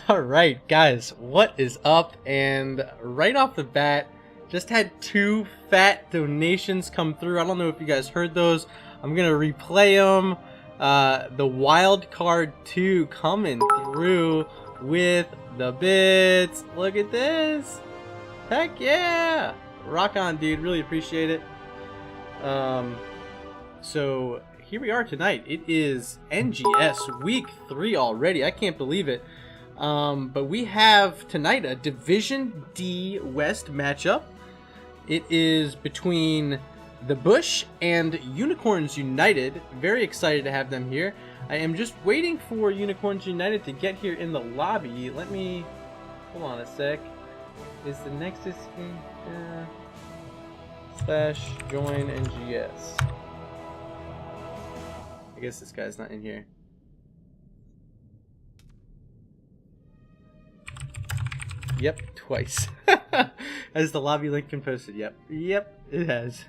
Alright guys, what is up? And right off the bat, just had 2 fat donations come through. I don't know if you guys heard those. I'm gonna replay them. The wild card 2 coming through with the bits. Look at this. Heck yeah! Rock on, dude. Really appreciate it. So here we are tonight. It is NGS week 3 already. I can't believe it. But we have tonight a Division D West matchup. It is between the Bush and Unicorns United. Very excited to have them here. I am just waiting for Unicorns United to get here in the lobby. Let me hold on a sec. Is the Nexus game slash join NGS? I guess this guy's not in here. Yep, twice. Has the lobby link been posted? Yep, it has.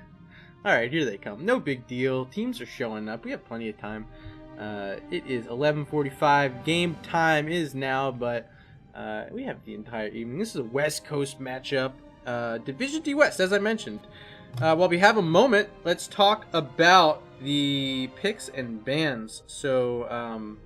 Alright, here they come. No big deal. Teams are showing up. We have plenty of time. It is 11:45. Game time is now, but we have the entire evening. This is a West Coast matchup. Division D West, as I mentioned. While we have a moment, let's talk about the picks and bans. So,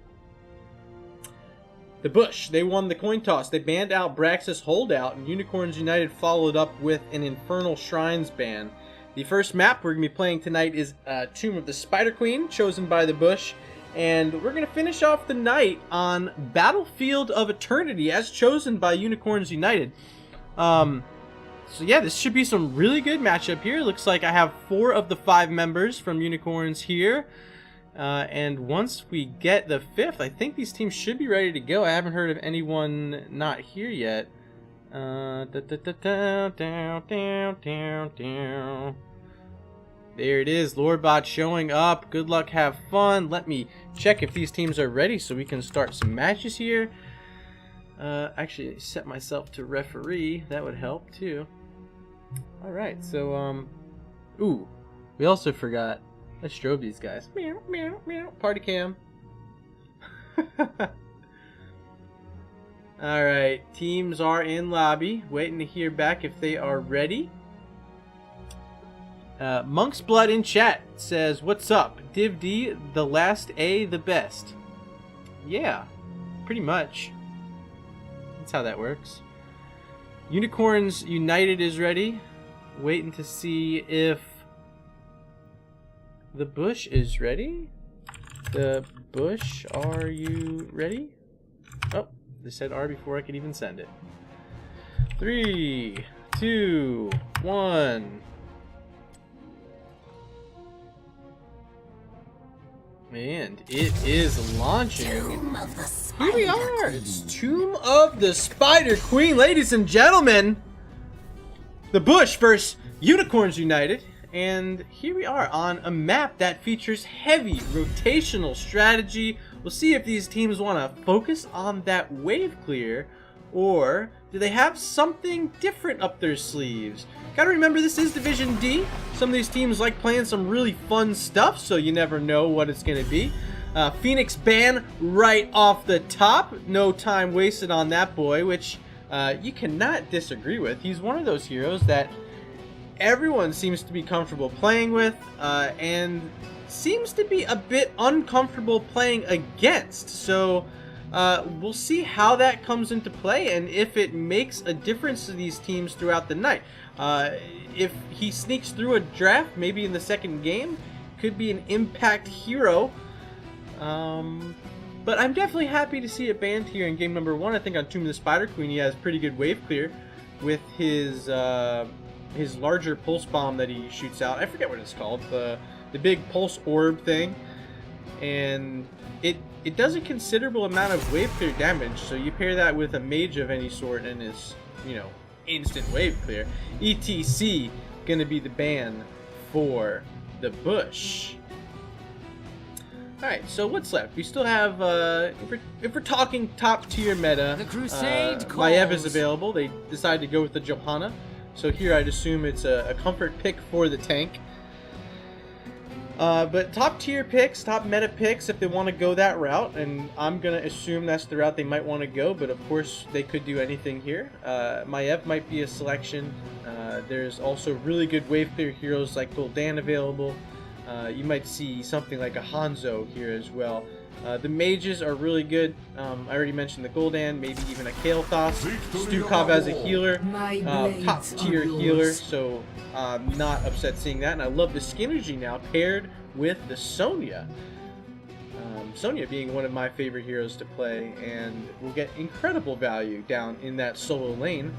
the Bush, they won the coin toss. They banned out Braxis Holdout, and Unicorns United followed up with an Infernal Shrines ban. The first map we're going to be playing tonight is Tomb of the Spider Queen, chosen by the Bush. And we're going to finish off the night on Battlefield of Eternity, as chosen by Unicorns United. So yeah, this should be some really good matchup here. Looks like I have 4 of the 5 members from Unicorns here. And once we get the 5th, I think these teams should be ready to go. I haven't heard of anyone not here yet. There it is, Lordbot showing up. Good luck, have fun. Let me check if these teams are ready so we can start some matches here. Actually, set myself to referee. That would help too. Alright, so, ooh, we also forgot. Let's strobe these guys. Meow, meow, meow. Party cam. Alright, teams are in lobby. Waiting to hear back if they are ready. Monk's Blood in chat says, what's up? Div D, the last A, the best. Yeah, pretty much. That's how that works. Unicorns United is ready. Waiting to see if the Bush is ready. The Bush, are you ready? Oh, they said R before I could even send it. 3, 2, 1. And it is launching. Here we are. It's Tomb of the Spider Queen, ladies and gentlemen. The Bush versus Unicorns United. And here we are on a map that features heavy rotational strategy. We'll see if these teams want to focus on that wave clear, or do they have something different up their sleeves? Gotta remember, this is Division D. Some of these teams like playing some really fun stuff, so you never know what it's going to be. Phoenix ban right off the top. No time wasted on that boy, which you cannot disagree with. He's one of those heroes that everyone seems to be comfortable playing with, and seems to be a bit uncomfortable playing against. So we'll see how that comes into play and if it makes a difference to these teams throughout the night. If he sneaks through a draft, maybe in the second game, could be an impact hero. But I'm definitely happy to see it banned here in game number 1. I think on Tomb of the Spider Queen he has pretty good wave clear with his larger pulse bomb that he shoots out. I forget what it's called. The big pulse orb thing. And it does a considerable amount of wave clear damage. So you pair that with a mage of any sort and it's, you know, instant wave clear. ETC gonna be the ban for the Bush. Alright, so what's left? We still have, if we're talking top tier meta, the Crusade Maiev is available. They decided to go with the Johanna. So here I'd assume it's a comfort pick for the tank. But top tier picks, top meta picks if they want to go that route, and I'm going to assume that's the route they might want to go, but of course they could do anything here. Maiev might be a selection. There's also really good wave clear heroes like Gul'dan available. You might see something like a Hanzo here as well. The mages are really good. I already mentioned the Gul'dan, maybe even a Kael'thas. Stukov as a healer, top tier healer, so I'm not upset seeing that. And I love the Skinergy now paired with the Sonya. Sonya being one of my favorite heroes to play, and will get incredible value down in that solo lane.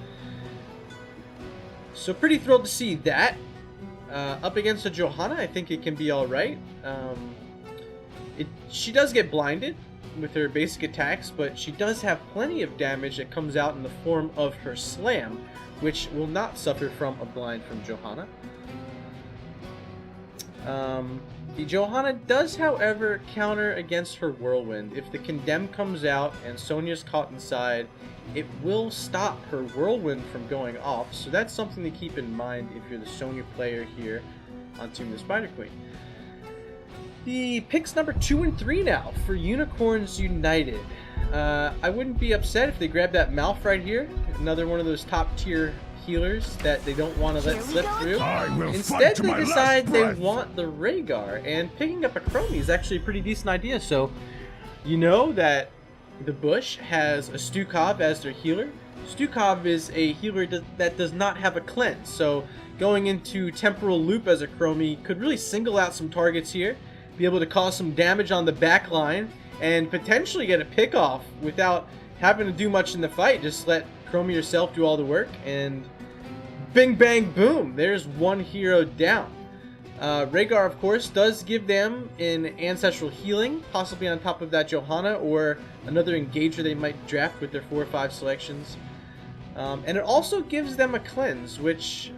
So pretty thrilled to see that. Up against a Johanna, I think it can be alright. She does get blinded with her basic attacks, but she does have plenty of damage that comes out in the form of her slam, which will not suffer from a blind from Johanna. The Johanna does, however, counter against her Whirlwind. If the Condemn comes out and Sonya's caught inside, it will stop her Whirlwind from going off, so that's something to keep in mind if you're the Sonya player here on Tomb of the Spider Queen. The picks number 2 and 3 now for Unicorns United. I wouldn't be upset if they grab that Malf right here. Another one of those top tier healers that they don't want to let slip through. Instead, they decide they want the Rhaegar, and picking up a Chromie is actually a pretty decent idea. So, you know that the Bush has a Stukov as their healer. Stukov is a healer that does not have a cleanse, so going into Temporal Loop as a Chromie could really single out some targets here, be able to cause some damage on the back line, and potentially get a pick off without having to do much in the fight. Just let Chromie yourself do all the work, and bing bang boom, there's one hero down. Rhaegar, of course, does give them an ancestral healing, possibly on top of that Johanna or another engager they might draft with their 4 or 5 selections. And it also gives them a cleanse, which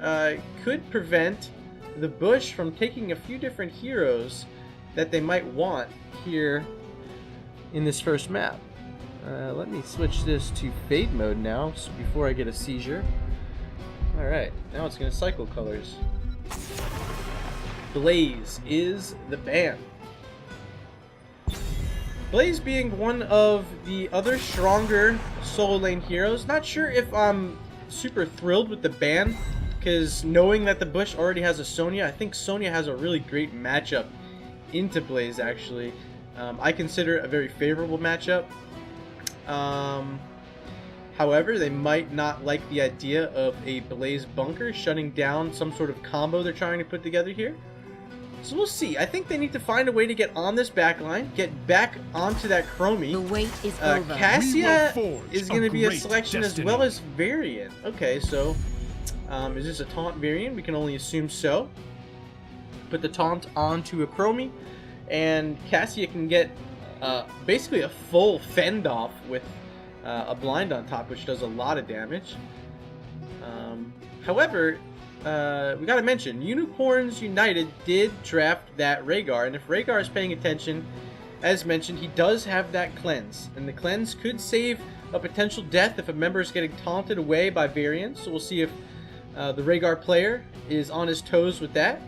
could prevent the Bush from taking a few different heroes that they might want here in this first map. Let me switch this to Fade mode now before I get a seizure. Alright, now it's going to cycle colors. Blaze is the ban. Blaze being one of the other stronger solo lane heroes. Not sure if I'm super thrilled with the ban, because knowing that the Bush already has a Sonya, I think Sonya has a really great matchup into Blaze actually. I consider it a very favorable matchup. However, they might not like the idea of a Blaze bunker shutting down some sort of combo they're trying to put together here. So we'll see. I think they need to find a way to get on this backline, get back onto that Chromie. The wait is over. Cassia is going to be a selection as well as Variant. Okay, so is this a taunt Variant? We can only assume so. Put the taunt onto a Chromie, and Cassia can get basically a full fend off with a blind on top, which does a lot of damage. However, we gotta mention, Unicorns United did draft that Rhaegar, and if Rhaegar is paying attention, as mentioned, he does have that cleanse, and the cleanse could save a potential death if a member is getting taunted away by variants. So we'll see if the Rhaegar player is on his toes with that.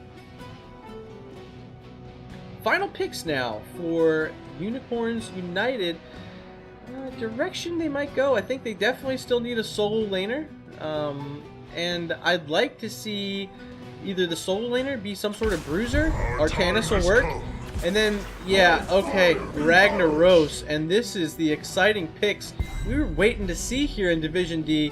Final picks now for Unicorns United. Direction they might go. I think they definitely still need a solo laner. And I'd like to see either the solo laner be some sort of bruiser. Artanis will work. And then, yeah, okay, Ragnaros. And this is the exciting picks we were waiting to see here in Division D.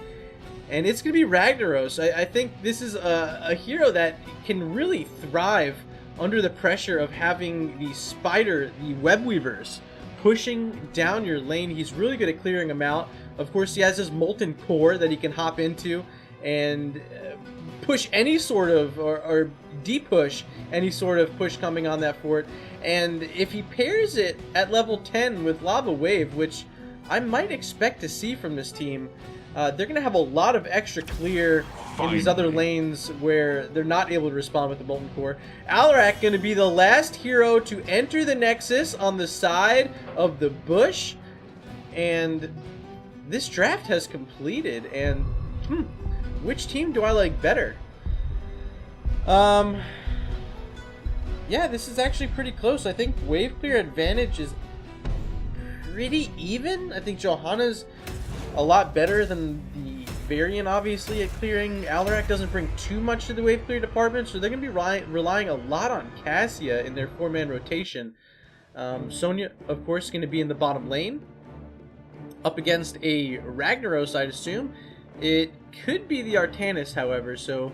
And it's going to be Ragnaros. I think this is a hero that can really thrive under the pressure of having the spider, the web weavers, pushing down your lane. He's really good at clearing them out. Of course, he has his molten core that he can hop into and push any sort of, or de-push any sort of push coming on that fort. And if he pairs it at level 10 with Lava Wave, which I might expect to see from this team, they're going to have a lot of extra clear in these other lanes where they're not able to respond with the Molten Core. Alarak going to be the last hero to enter the Nexus on the side of the Bush. And this draft has completed. And, which team do I like better? Yeah, this is actually pretty close. I think wave clear advantage is pretty even. I think Johanna's a lot better than the Varian, obviously, at clearing. Alarak doesn't bring too much to the wave clear department, so they're going to be relying a lot on Cassia in their 4-man rotation. Sonya, of course, is going to be in the bottom lane, up against a Ragnaros, I'd assume. It could be the Artanis, however, so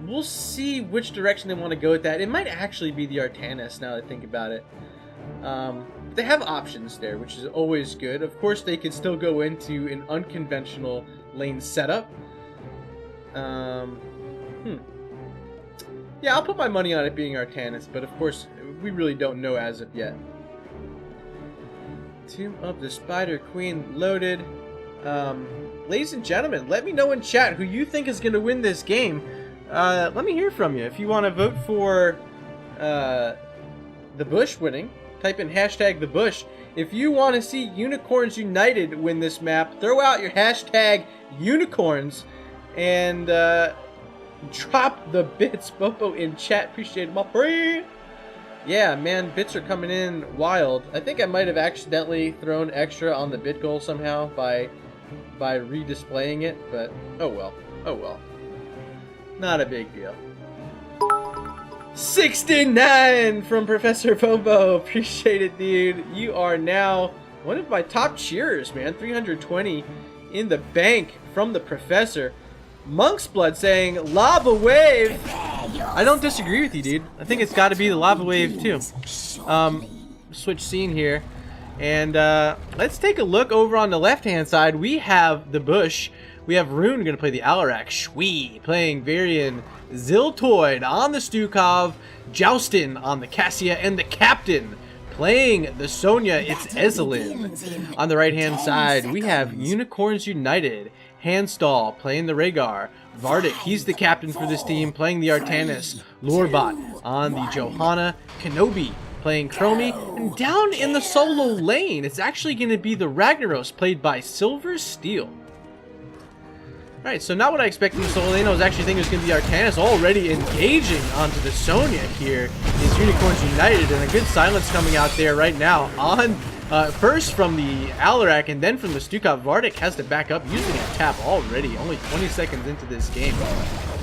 we'll see which direction they want to go with that. It might actually be the Artanis, now that I think about it. They have options there, which is always good. Of course, they can still go into an unconventional lane setup. Yeah, I'll put my money on it being Artanis, but of course, we really don't know as of yet. Tomb of the Spider Queen loaded. Ladies and gentlemen, let me know in chat who you think is going to win this game. Let me hear from you. If you want to vote for the Bush winning, type in hashtag the Bush. If you want to see Unicorns United win this map, throw out your hashtag Unicorns and drop the bits, Bopo, in chat. Appreciate it, my friend. Yeah, man, bits are coming in wild. I think I might have accidentally thrown extra on the bit goal somehow by redisplaying it, but oh well. Oh well. Not a big deal. 69 from Professor Bobo. Appreciate it, dude. You are now one of my top cheerers, man. 320 in the bank from the Professor. Monk's Blood saying Lava Wave. I don't disagree with you, dude. I think it's got to be the Lava Wave too. Switch scene here, and let's take a look over on the left-hand side. We have the Bush. We have Rune going to play the Alarak. Shui playing Varian. Ziltoid on the Stukov. Joustin on the Cassia. And the Captain playing the Sonya. It's Ezelin. On the right-hand side, we have Unicorns United. Handstall playing the Rhaegar. Vardic, he's the captain for this team, playing the Artanis. Lorebot on the Johanna. Kenobi playing Chromie. And down in the solo lane, it's actually going to be the Ragnaros, played by Silver Steel. Alright, so not what I expected in solo lane. I was actually thinking it was going to be Artanis already engaging onto the Sonya here. Is Unicorns United, and a good silence coming out there right now on first from the Alarak and then from the Stukov. Vardic has to back up using a tap already, only 20 seconds into this game.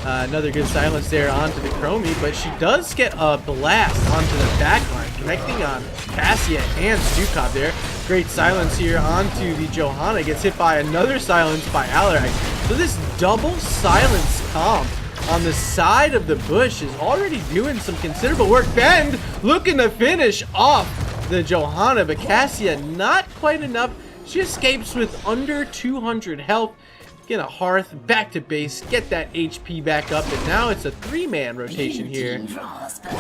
Another good silence there onto the Chromie, but she does get a blast onto the backline, connecting on Cassia and Stukov there. Great silence here onto the Johanna, gets hit by another silence by Alarak. So this double silence comp on the side of the Bush is already doing some considerable work. Bend looking to finish off the Johanna, but Cassia not quite enough. She escapes with under 200 health. Get a Hearth, back to base, get that HP back up, and now it's a 3-man rotation here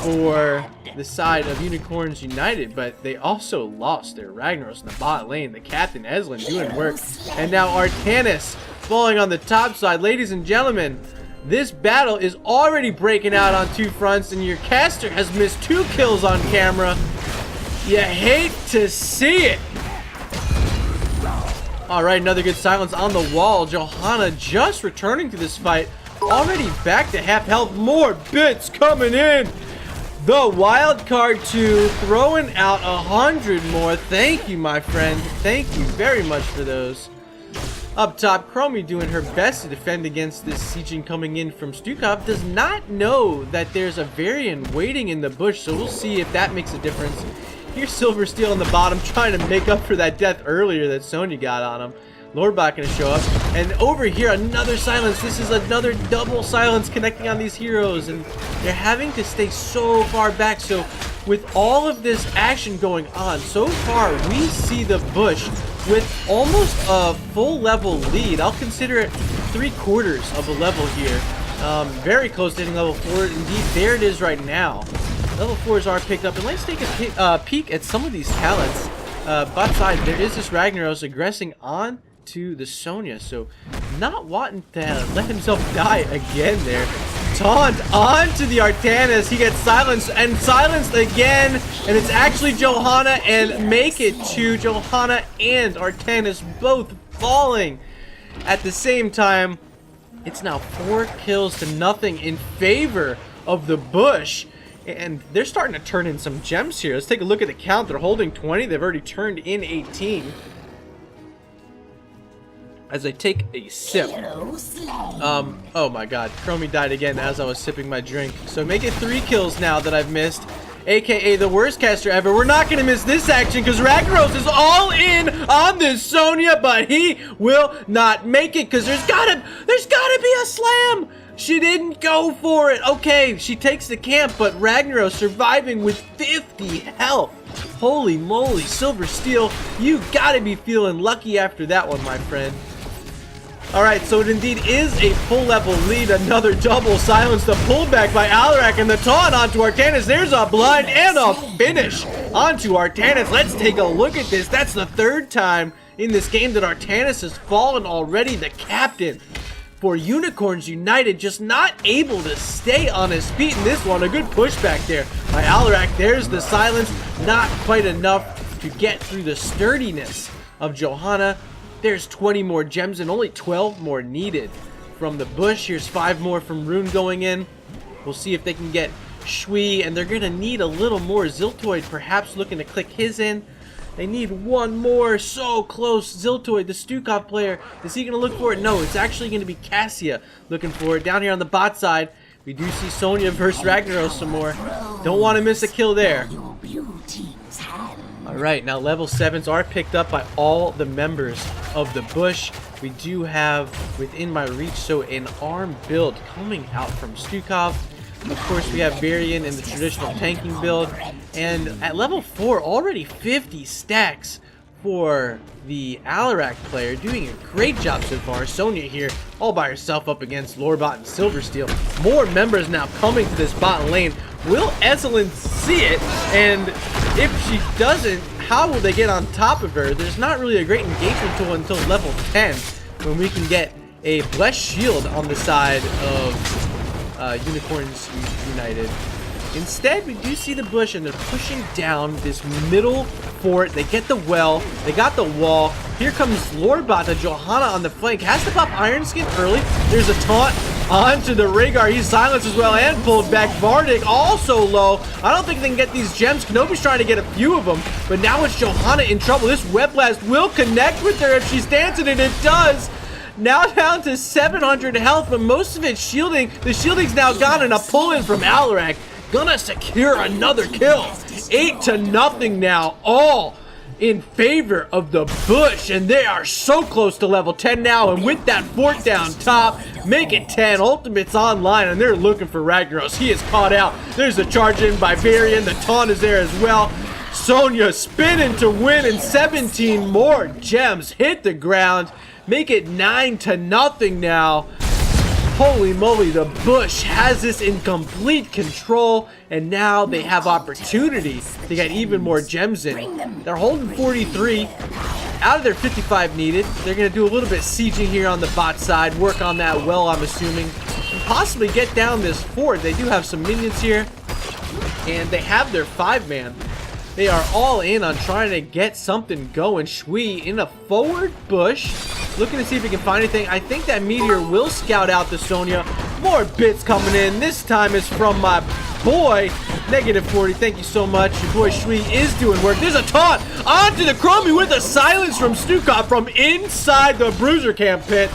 for the side of Unicorns United, but they also lost their Ragnaros in the bot lane. The Captain, Ezelin, doing work, and now Artanis falling on the top side. Ladies and gentlemen, this battle is already breaking out on two fronts, and your caster has missed 2 kills on camera. You hate to see it. Alright, another good silence on the wall. Johanna just returning to this fight. Already back to half health. More bits coming in. The wild card 2 throwing out 100 more. Thank you, my friend. Thank you very much for those. Up top, Chromie doing her best to defend against this sieging coming in from Stukov. Does not know that there's a Varian waiting in the bush, so we'll see if that makes a difference. Here's Silver Steel on the bottom, trying to make up for that death earlier that Sonya got on him. Lordbot gonna show up. And over here, another silence. This is another double silence connecting on these heroes. And they're having to stay so far back. So with all of this action going on, so far we see the Bush with almost a full level lead. I'll consider it 3/4 of a level here. Very close to hitting level 4. Indeed, there it is right now. Level 4s are picked up, and let's take a peek at some of these talents. Bot side, there is this Ragnaros aggressing on to the Sonya, so not wanting to let himself die again there. Taunt onto the Artanis, he gets silenced and silenced again, and it's actually Johanna, and make it to Johanna and Artanis both falling at the same time. It's now 4 kills to nothing in favor of the Bush. And they're starting to turn in some gems here. Let's take a look at the count. They're holding 20. They've already turned in 18. As I take a sip. Oh my god. Chromie died again as I was sipping my drink. So make it 3 kills now that I've missed. AKA the worst caster ever. We're not going to miss this action because Ragnaros is all in on this Sonya, but he will not make it because there's gotta be a slam. She didn't go for it. Okay, she takes the camp, but Ragnaros surviving with 50 health. Holy moly, Silver Steel, you gotta be feeling lucky after that one, my friend. Alright, so it indeed is a full level lead. Another double silence. The pullback by Alarak and the taunt onto Artanis. There's a blind and a finish onto Artanis. Let's take a look at this. That's the 3rd time in this game that Artanis has fallen already. The captain for Unicorns United just not able to stay on his feet in this one. A good pushback there by Alarak. There's the silence. Not quite enough to get through the sturdiness of Johanna. There's 20 more gems and only 12 more needed from the bush. Here's 5 more from Rune going in. We'll see if they can get Shui, and they're going to need a little more. Ziltoid perhaps looking to click his in. They need 1 more. So close. Ziltoid, the Stukov player. Is he going to look for it? No, it's actually going to be Cassia looking for it. Down here on the bot side, we do see Sonya versus Ragnaros some more. Don't want to miss a kill there. Alright, now level 7s are picked up by all the members of the bush. We do have within my reach, so an arm build coming out from Stukov. Of course, we have Varian in the traditional tanking build. And at level 4, already 50 stacks for the Alarak player. Doing a great job so far. Sonya here, all by herself up against Lorebot and Silversteel. More members now coming to this bot lane. Will Esselin see it? And if she doesn't, how will they get on top of her? There's not really a great engagement tool until level 10, when we can get a Blessed Shield on the side of Unicorns United. Instead, we do see the bush, and they're pushing down this middle fort. They get the well. They got the wall. Here comes Lorebot to Johanna on the flank. Has to pop Iron Skin early. There's a taunt onto the Rhaegar. He's silenced as well and pulled back. Vardic also low. I don't think they can get these gems. Kenobi's trying to get a few of them, but now it's Johanna in trouble. This Web Blast will connect with her if she stands it, and it does. Now down to 700 health, but most of it shielding. The shielding's now gone, and a pull-in from Alarak. Gonna secure another kill. 8-0 now, all in favor of the bush, and they are so close to level 10 now. And with that fort down top, make it 10. Ultimate's online, and they're looking for Ragnaros. He is caught out. There's a charge in by Varian. The taunt is there as well. Sonya spinning to win, and 17 more gems hit the ground. Make it 9-0 now. Holy moly, the bush has this in complete control, and now they have opportunity to get even more gems in. They're holding 43 out of their 55 needed. They're going to do a little bit of sieging here on the bot side, work on that well, I'm assuming, and possibly get down this fort. They do have some minions here, and they have their 5-man. They are all in on trying to get something going. Shui in a forward bush, looking to see if he can find anything. I think that Meteor will scout out the Sonya. More bits coming in. This time is from my boy, -40. Thank you so much. Your boy Shui is doing work. There's a taunt onto the Chromie with a silence from Stukov from inside the Bruiser Camp pit.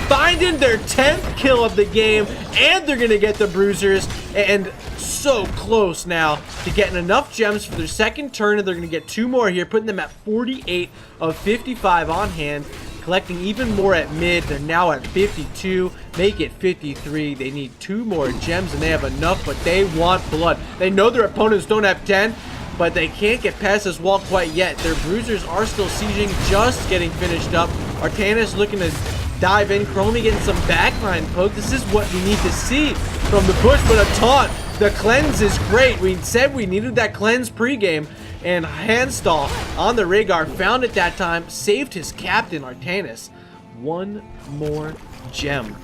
Finding their 10th kill of the game, and they're going to get the Bruisers. And so close now to getting enough gems for their second turn, and they're going to get 2 more here, putting them at 48 of 55 on hand. Collecting even more at mid. They're now at 52. Make it 53. They need 2 more gems, and they have enough, but they want blood. They know their opponents don't have 10, but they can't get past this wall quite yet. Their Bruisers are still sieging, just getting finished up. Artanis looking to dive in. Chromie getting some backline poke. This is what we need to see from the bush, but a taunt. The cleanse is great. We said we needed that cleanse pregame, and Handstall on the Rhaegar found it that time, saved his captain Artanis. 1 more gem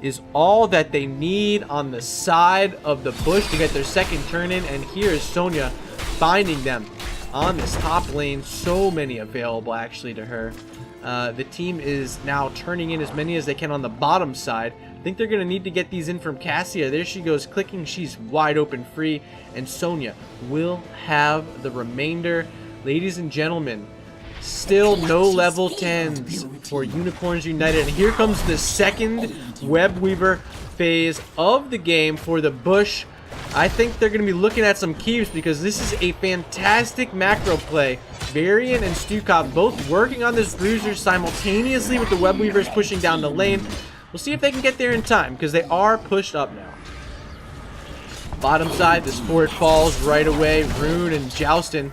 is all that they need on the side of the bush to get their second turn in, and here is Sonya finding them on this top lane. So many available actually to her. The team is now turning in as many as they can on the bottom side. I think they're going to need to get these in from Cassia. There she goes, clicking. She's wide open free. And Sonya will have the remainder. Ladies and gentlemen, still no level 10s for Unicorns United. And here comes the second Web Weaver phase of the game for the Bush. I think they're going to be looking at some keeps because this is a fantastic macro play. Varian and Stukov both working on this bruiser simultaneously with the Web Weavers pushing down the lane. We'll see if they can get there in time because they are pushed up now. Bottom side, the Sport falls right away. Rune and Joustin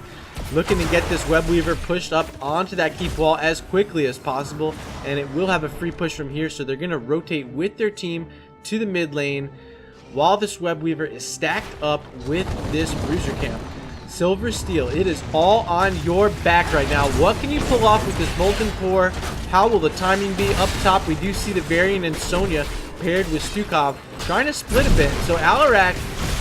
looking to get this Web Weaver pushed up onto that keep wall as quickly as possible. And it will have a free push from here, so they're going to rotate with their team to the mid lane while this Web Weaver is stacked up with this bruiser camp. Silver Steel, it is all on your back right now. What can you pull off with this Molten Core? How will the timing be? Up top, we do see the Varian and Sonya paired with Stukov trying to split a bit. So Alarak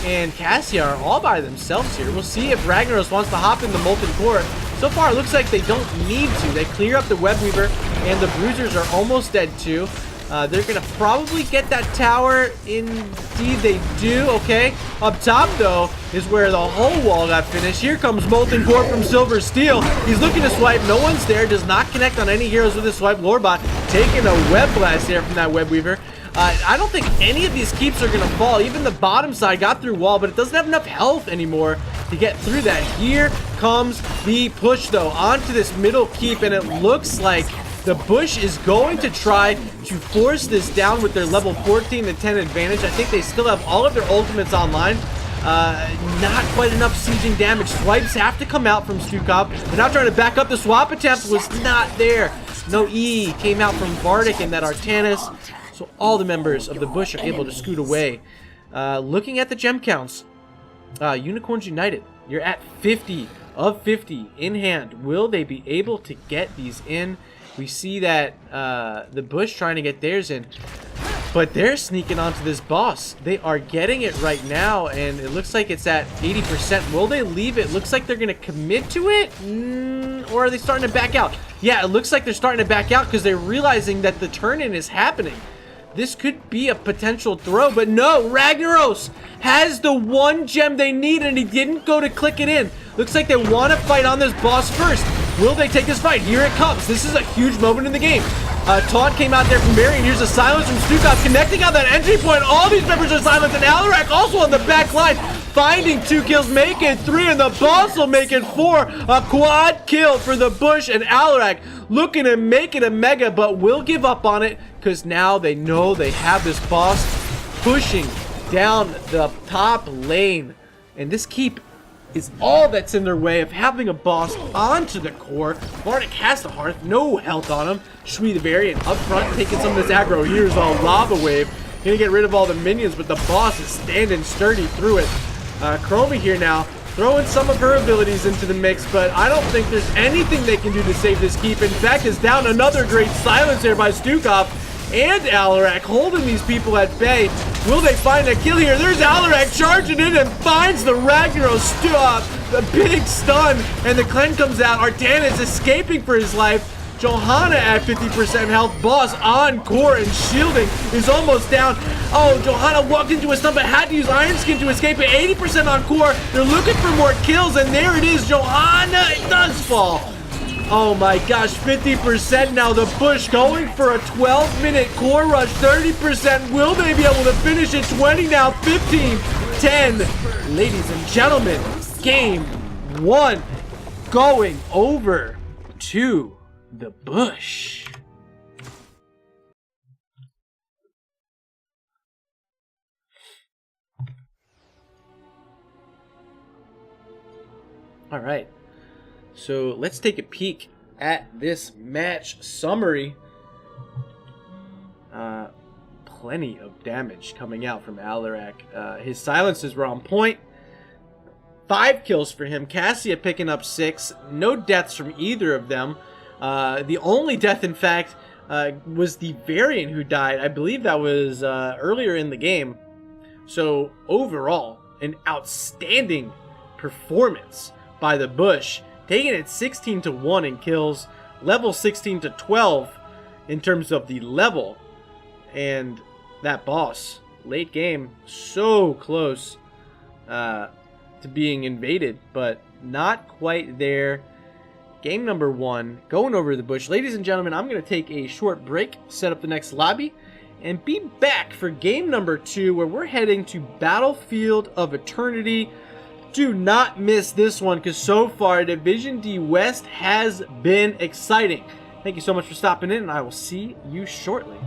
and Cassia are all by themselves here. We'll see if Ragnaros wants to hop in the Molten Core. So far, it looks like they don't need to. They clear up the Web Weaver, and the Bruisers are almost dead too. They're going to probably get that tower. Indeed, they do. Okay. Up top, though, is where the whole wall got finished. Here comes Molten Core from Silver Steel. He's looking to swipe. No one's there. Does not connect on any heroes with his swipe. Lorebot taking a web blast there from that Web Weaver. I don't think any of these keeps are going to fall. Even the bottom side got through wall, but it doesn't have enough health anymore to get through that. Here comes the push, though, onto this middle keep, and it looks like the Bush is going to try to force this down with their level 14 to 10 advantage. I think they still have all of their ultimates online. Not quite enough sieging damage. Swipes have to come out from Stukov. They're now trying to back up. The swap attempt was not there. No E came out from Bardic and that Artanis. So all the members of the Bush are able to scoot away. Looking at the gem counts, Unicorns United, you're at 50 of 50 in hand. Will they be able to get these in? We see that the Bush trying to get theirs in, but they're sneaking onto this boss. They are getting it right now, and it looks like it's at 80%. Will they leave it? Looks like they're going to commit to it, or are they starting to back out? Yeah, it looks like they're starting to back out because they're realizing that the turn-in is happening. This could be a potential throw, but no, Ragnaros has the one gem they need, and he didn't go to click it in. Looks like they want to fight on this boss first. Will they take this fight? Here it comes. This is a huge moment in the game. Taunt came out there from Marion. Here's a silence from Stukov connecting on that entry point. All these members are silent, and Alarak also on the back line, finding 2 kills, make it 3, and the boss will make it 4. A quad kill for the Bush, and Alarak looking to make it a mega, but will give up on it because now they know they have this boss pushing down the top lane, and this keep is all that's in their way of having a boss onto the core. Bardic has the hearth, no health on him. Shui the Variant up front taking some of this aggro. Here's a lava wave, gonna get rid of all the minions, but the boss is standing sturdy through it. Chromie here now throwing some of her abilities into the mix, but I don't think there's anything they can do to save this keep. In fact, is down another great silence here by Stukov and Alarak holding these people at bay. Will they find a kill here? There's Alarak charging in and finds the Ragnaros the big stun, and the cleanse comes out. Artanis escaping for his life. Johanna at 50% health. Boss on core and shielding is almost down. Oh, Johanna walked into a stun but had to use Iron Skin to escape it. 80% on core. They're looking for more kills, and there it is. Johanna, it does fall. Oh my gosh, 50% now. The Bush going for a 12-minute core rush. 30%. Will they be able to finish it? 20 now. 15, 10. Ladies and gentlemen, game 1 going over to the Bush. All right. So let's take a peek at this match summary. Plenty of damage coming out from Alarak. His silences were on point. 5 kills for him. Cassia picking up 6. No deaths from either of them. The only death, in fact, was the Varian who died. I believe that was earlier in the game. So overall, an outstanding performance by the Bush. Taking it 16-1 in kills, level 16-12 in terms of the level. And that boss. Late game, so close to being invaded, but not quite there. Game number 1, going over the bush. Ladies and gentlemen, I'm going to take a short break, set up the next lobby, and be back for game number 2, where we're heading to Battlefield of Eternity. Do not miss this one, because so far, Division D West has been exciting. Thank you so much for stopping in, and I will see you shortly.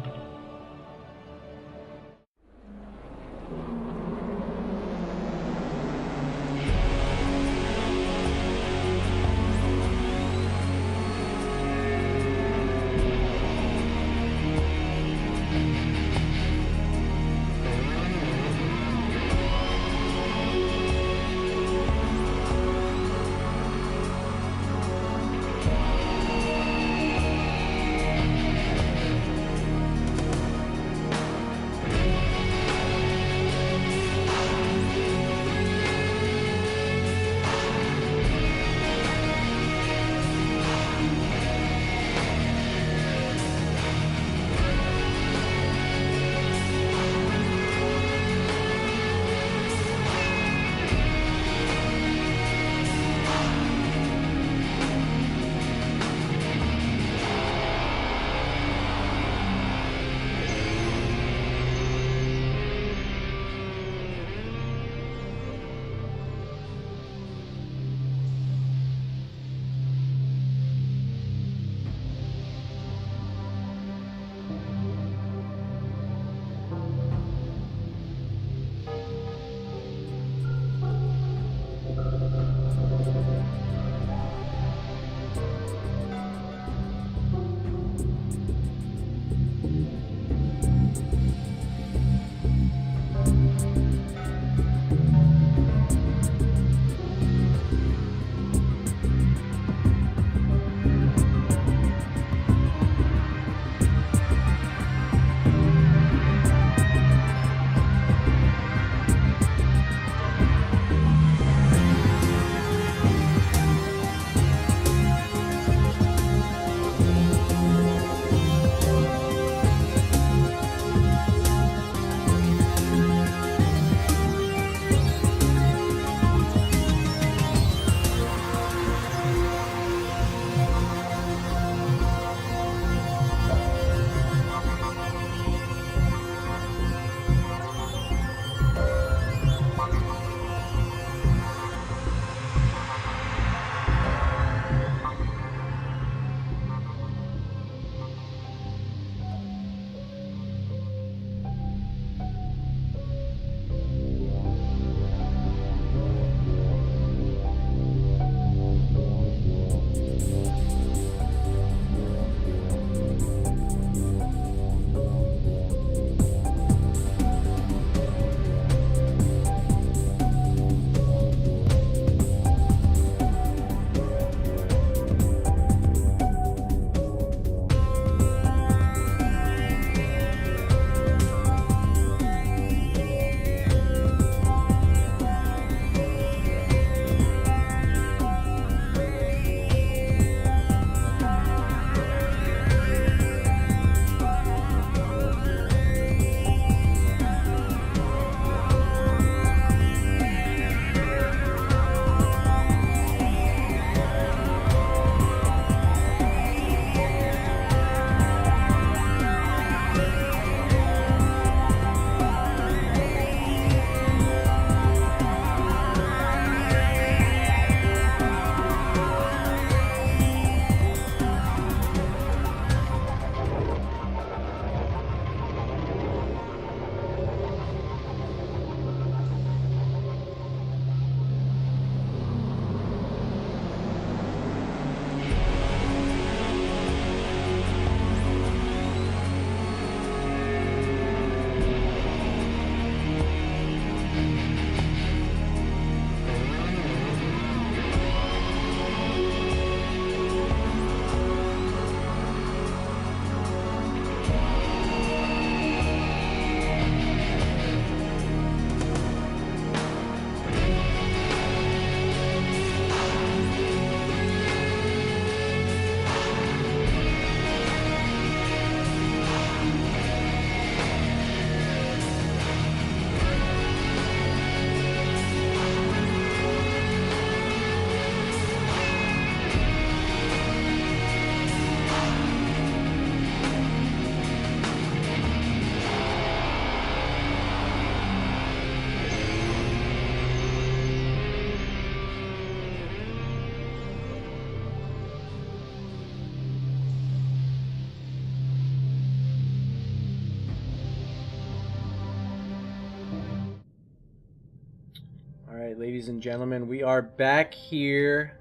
Alright, ladies and gentlemen, we are back here.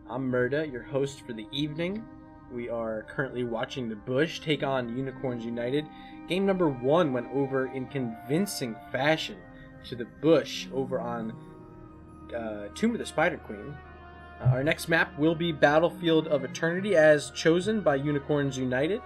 I'm Murda, your host for the evening. We are currently watching the Bush take on Unicorns United. Game number 1 went over in convincing fashion to the Bush over on Tomb of the Spider Queen. Our next map will be Battlefield of Eternity as chosen by Unicorns United.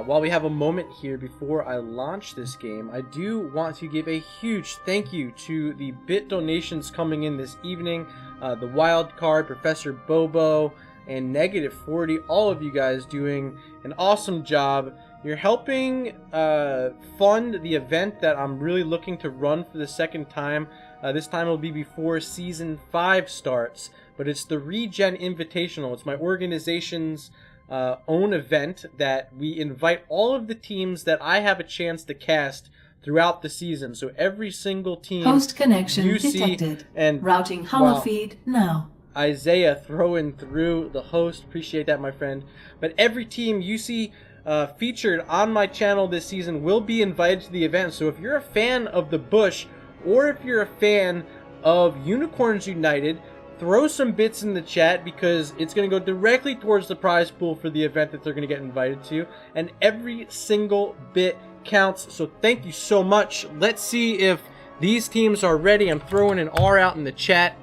While we have a moment here before I launch this game, I do want to give a huge thank you to the bit donations coming in this evening. The Wild Card, Professor Bobo, and Negative 40, all of you guys doing an awesome job. You're helping fund the event that I'm really looking to run for the second time. This time it'll be before Season 5 starts, but it's the Regen Invitational. It's my organization's own event that we invite all of the teams that I have a chance to cast throughout the season. So every single team host connection you detected. See, and routing holofeed now. Isaiah throwing through the host. Appreciate that, my friend. But every team you see featured on my channel this season will be invited to the event. So if you're a fan of the Bush, or if you're a fan of Unicorns United, throw some bits in the chat because it's going to go directly towards the prize pool for the event that they're going to get invited to. And every single bit counts. So thank you so much. Let's see if these teams are ready. I'm throwing an R out in the chat.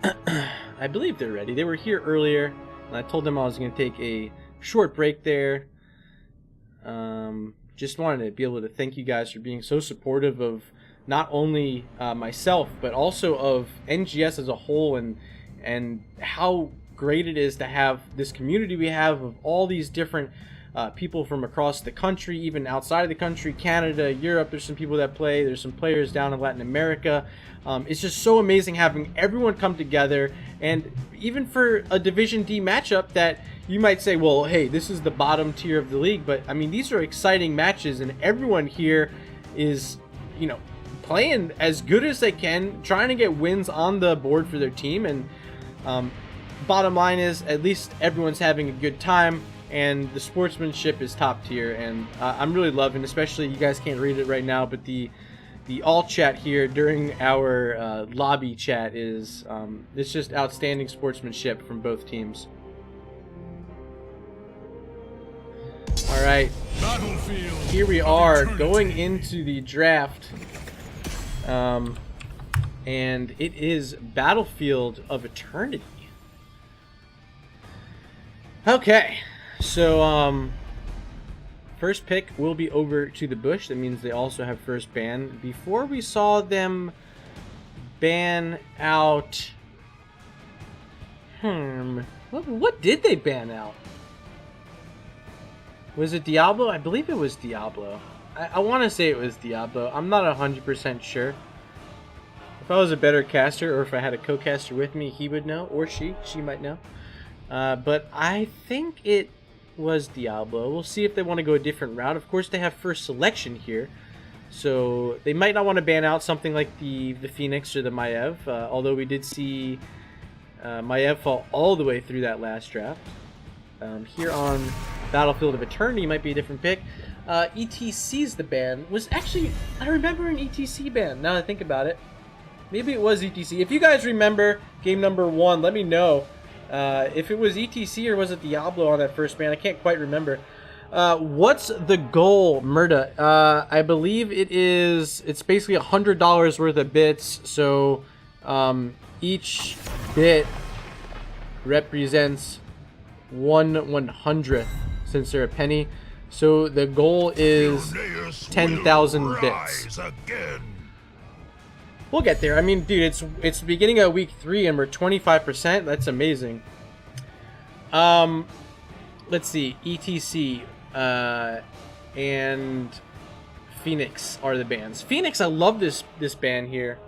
I believe they're ready. They were here earlier, and I told them I was going to take a short break there. Just wanted to be able to thank you guys for being so supportive of not only myself, but also of NGS as a whole, and how great it is to have this community we have of all these different people from across the country, even outside of the country, Canada, Europe. There's some people that play. There's some players down in Latin America. It's just so amazing having everyone come together, and even for a Division D matchup that you might say, well, hey, this is the bottom tier of the league, but I mean, these are exciting matches, and everyone here is, you know, playing as good as they can, trying to get wins on the board for their team. And bottom line is, at least everyone's having a good time, and the sportsmanship is top tier. And I'm really loving, especially, you guys can't read it right now, but the all chat here during our lobby chat is it's just outstanding sportsmanship from both teams. All right, here we are going into the draft. And it is Battlefield of Eternity. Okay, so first pick will be over to the Bush. That means they also have first ban. Before we saw them ban out, what did they ban out? Was it Diablo? I believe it was Diablo. I want to say it was Diablo. I'm not 100% sure. If I was a better caster, or if I had a co-caster with me, he would know, or she might know. But I think it was Diablo. We'll see if they want to go a different route. Of course, they have first selection here, so they might not want to ban out something like the Phoenix or the Maiev, although we did see Maiev fall all the way through that last draft. Here on Battlefield of Eternity might be a different pick. ETC's the ban. I remember an ETC ban, now that I think about it. Maybe it was ETC. If you guys remember game number 1, let me know if it was ETC or was it Diablo on that first ban. I can't quite remember. What's the goal, Murda? I believe it's basically $100 worth of bits, so each bit represents 1/100th since they're a penny. So the goal is 10,000 bits. We'll get there. I mean, dude, it's the beginning of week 3 and we're 25%. That's amazing. Let's see. ETC and Phoenix are the bans. Phoenix, I love this ban here.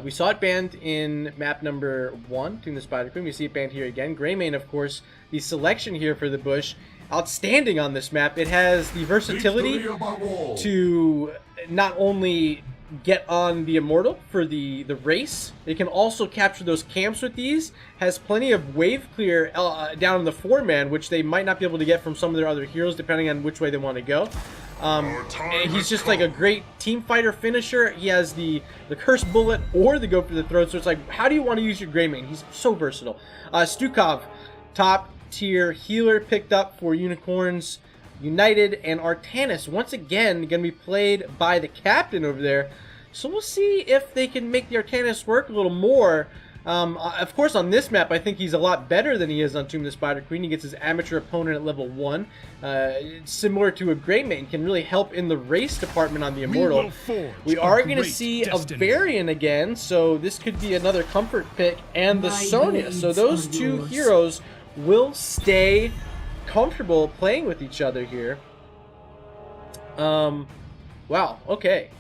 We saw it banned in map number 1, Tomb of the Spider Queen. We see it banned here again. Greymane, of course, the selection here for the Bush. Outstanding on this map. It has the versatility to not only get on the Immortal for the race, it can also capture those camps with these. Has plenty of wave clear down in the 4-man, which they might not be able to get from some of their other heroes, depending on which way they want to go. And he's just like a great team fighter finisher. He has the curse bullet or the go for the throat. So it's like, how do you want to use your Greymane? He's so versatile. Stukov, top tier healer picked up for Unicorns United, and Artanis once again going to be played by the captain over there. So we'll see if they can make the Artanis work a little more. Of course, on this map, I think he's a lot better than he is on Tomb of the Spider Queen. He gets his amateur opponent at level 1. Similar to a Greymane, can really help in the race department on the Immortal. We are going to see a Varian again, so this could be another comfort pick, and the Sonya. So those two heroes will stay comfortable playing with each other here. Wow, okay.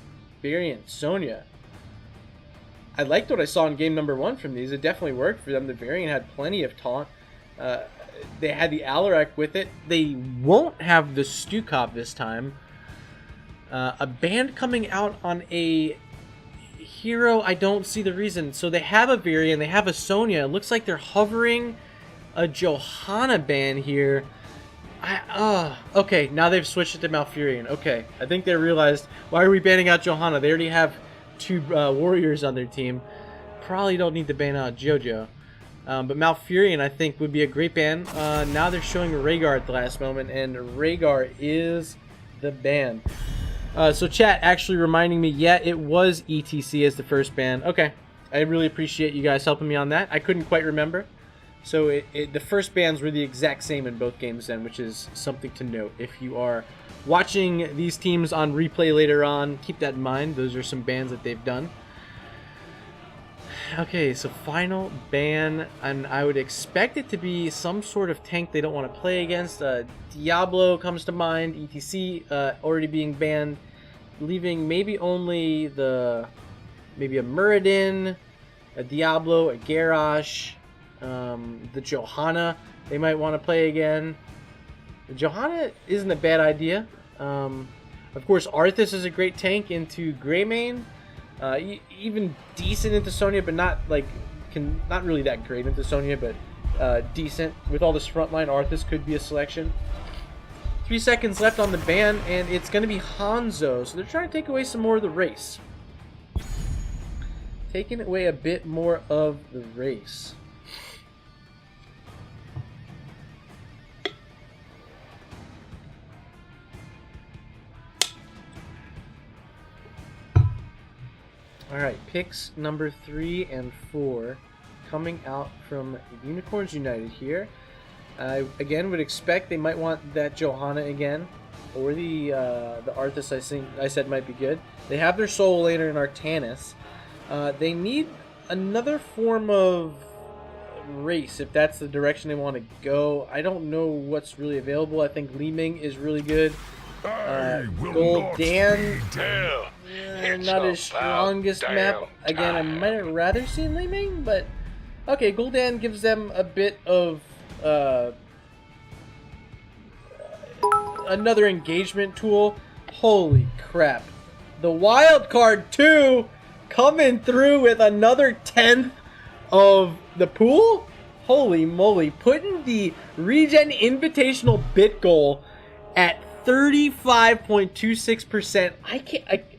Varian, Sonya. I liked what I saw in game number 1 from these. It definitely worked for them. The Varian had plenty of taunt. They had the Alarak with it. They won't have the Stukov this time. A band coming out on a hero, I don't see the reason. So they have a Varian, they have a Sonya. It looks like they're hovering a Johanna ban here. Okay, now they've switched it to Malfurion. Okay, I think they realized, why are we banning out Johanna? They already have 2 warriors on their team. Probably don't need to ban out JoJo. But Malfurion, I think, would be a great ban. Now they're showing Rhaegar at the last moment, and Rhaegar is the ban. So chat actually reminding me, yeah, it was ETC as the first ban. Okay, I really appreciate you guys helping me on that. I couldn't quite remember. So the first bans were the exact same in both games then, which is something to note. If you are watching these teams on replay later on, keep that in mind. Those are some bans that they've done. Okay, so final ban, and I would expect it to be some sort of tank they don't want to play against. Diablo comes to mind, ETC already being banned, leaving maybe only maybe a Muradin, a Diablo, a Garrosh, the Johanna they might want to play again. The Johanna isn't a bad idea. Of course, Arthas is a great tank into Greymane. Even decent into Sonya, but not really that great into Sonya, but decent. With all this frontline, Arthas could be a selection. 3 seconds left on the ban, and it's going to be Hanzo. So they're trying to take away some more of the race. Taking away a bit more of the race. Alright, picks number 3 and 4 coming out from Unicorns United here. I again would expect they might want that Johanna again, or the Arthas I said might be good. They have their Soul Laner in Artanis. They need another form of race if that's the direction they want to go. I don't know what's really available. I think Li Ming is really good. Gul'dan, not his strongest map. Again, I might have rather seen Li Ming, but okay, Gul'dan gives them a bit of another engagement tool. Holy crap. The wild card 2 coming through with another 10th of the pool. Holy moly, putting the Regen Invitational bit goal at 35.26%.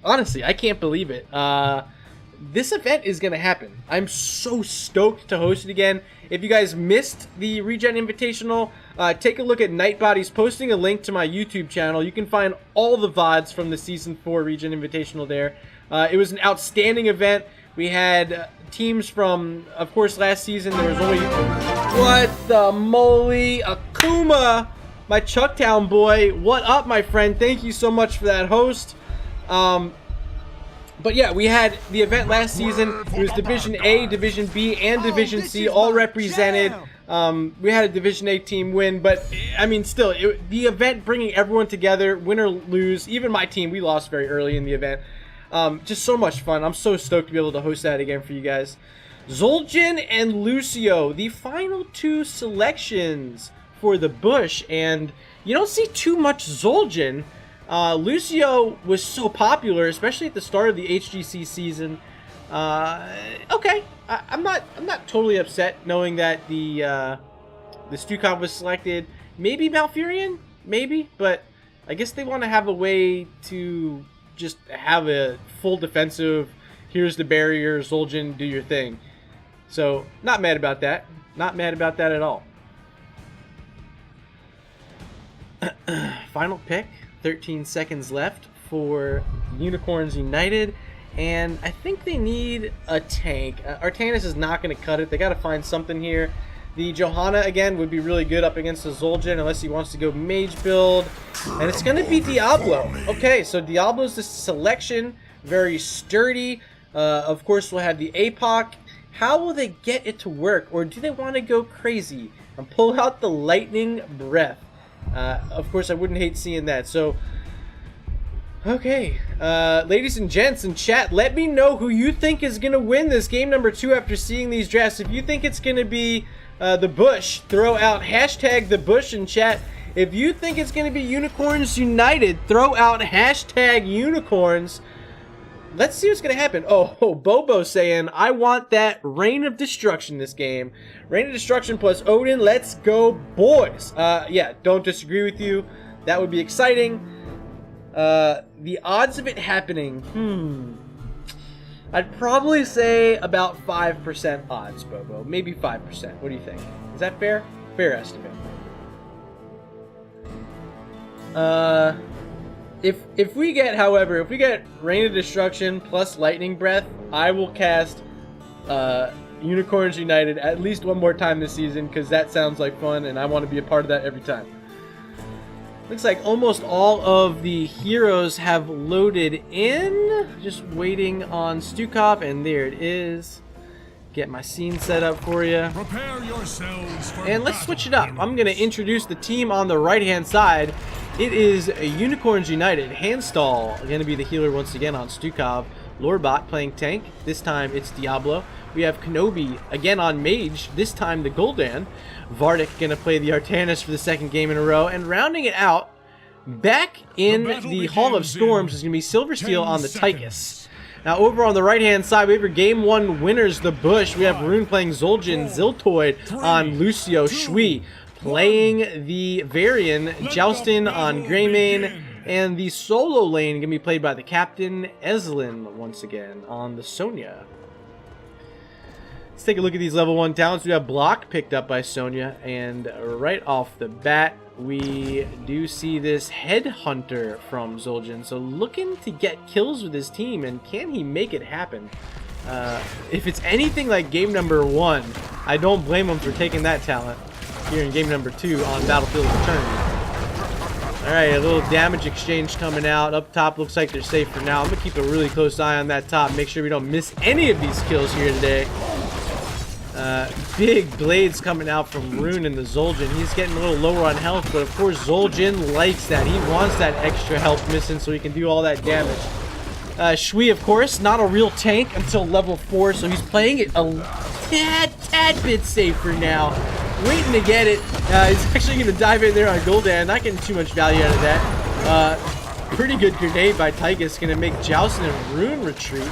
Honestly, I can't believe it. This event is going to happen. I'm so stoked to host it again. If you guys missed the Regen Invitational, take a look at Nightbody's posting a link to my YouTube channel. You can find all the VODs from the Season 4 Regen Invitational there. It was an outstanding event. We had teams from, of course, last season. There was only... What the moly? Akuma! My Chucktown boy, what up, my friend? Thank you so much for that host. But yeah, we had the event last season. It was Division A, Division B, and Division C all represented. We had a Division A team win, but I mean, still, the event bringing everyone together, win or lose. Even my team, we lost very early in the event. Just so much fun. I'm so stoked to be able to host that again for you guys. Zul'jin and Lucio, the final 2 selections for the Bush, and you don't see too much Zul'jin. Lucio was so popular, especially at the start of the HGC season. Okay, I'm not totally upset knowing that the Stukov was selected. Maybe Malfurion, maybe, but I guess they want to have a way to just have a full defensive, here's the barrier, Zul'jin, do your thing. So, not mad about that. Not mad about that at all. Final pick, 13 seconds left for Unicorns United. And I think they need a tank. Artanis is not going to cut it. They got to find something here. The Johanna, again, would be really good up against the Zul'jin unless he wants to go mage build. And it's going to be Diablo. Okay, so Diablo's the selection. Very sturdy. Of course, we'll have the APOC. How will they get it to work? Or do they want to go crazy and pull out the lightning breath? Of course, I wouldn't hate seeing that. So, okay. Ladies and gents in chat, let me know who you think is going to win this game number 2 after seeing these drafts. If you think it's going to be the Bush, throw out hashtag the Bush in chat. If you think it's going to be Unicorns United, throw out hashtag Unicorns. Let's see what's going to happen. Oh, Bobo saying, I want that Reign of Destruction this game. Reign of Destruction plus Odin. Let's go, boys. Yeah, don't disagree with you. That would be exciting. The odds of it happening, I'd probably say about 5% odds, Bobo. Maybe 5%. What do you think? Is that fair? Fair estimate. If we get, however, if we get Reign of Destruction plus Lightning Breath, I will cast Unicorns United at least one more time this season because that sounds like fun and I want to be a part of that every time. Looks like almost all of the heroes have loaded in. Just waiting on Stukov, and there it is. Get my scene set up for you. Prepare yourselves for and let's switch it up. I'm going to introduce the team on the right-hand side. It is a Unicorns United. Handstall going to be the healer once again on Stukov. Lorebot playing tank. This time it's Diablo. We have Kenobi again on mage. This time the Gul'dan. Vardik going to play the Artanis for the second game in a row. And rounding it out, back in the Hall of Storms is going to be Silversteel on the Tychus. Now over on the right-hand side, we have your Game 1 winners, the Bush. We have Rune playing Zul'jin, Ziltoid on Lucio, Shui playing the Varian, Joustin on Greymane, and the solo lane going to be played by the Captain, Eslin, once again, on the Sonya. Let's take a look at these level 1 talents. We have Block picked up by Sonya, and right off the bat, we do see this Headhunter from Zul'jin. So looking to get kills with his team, and can he make it happen? If it's anything like game number 1, I don't blame him for taking that talent here in game number 2 on Battlefield of Eternity. Alright, a little damage exchange coming out. Up top looks like they're safe for now. I'm going to keep a really close eye on that top. Make sure we don't miss any of these kills here today. Big blades coming out from Rune and the Zul'jin. He's getting a little lower on health, but of course Zul'jin likes that. He wants that extra health missing so he can do all that damage. Shui, of course, not a real tank until level 4, so he's playing it a tad bit safer now. Waiting to get it. He's actually going to dive in there on Gul'dan. Not getting too much value out of that. Pretty good grenade by Tychus. Going to make Joustin and Rune retreat.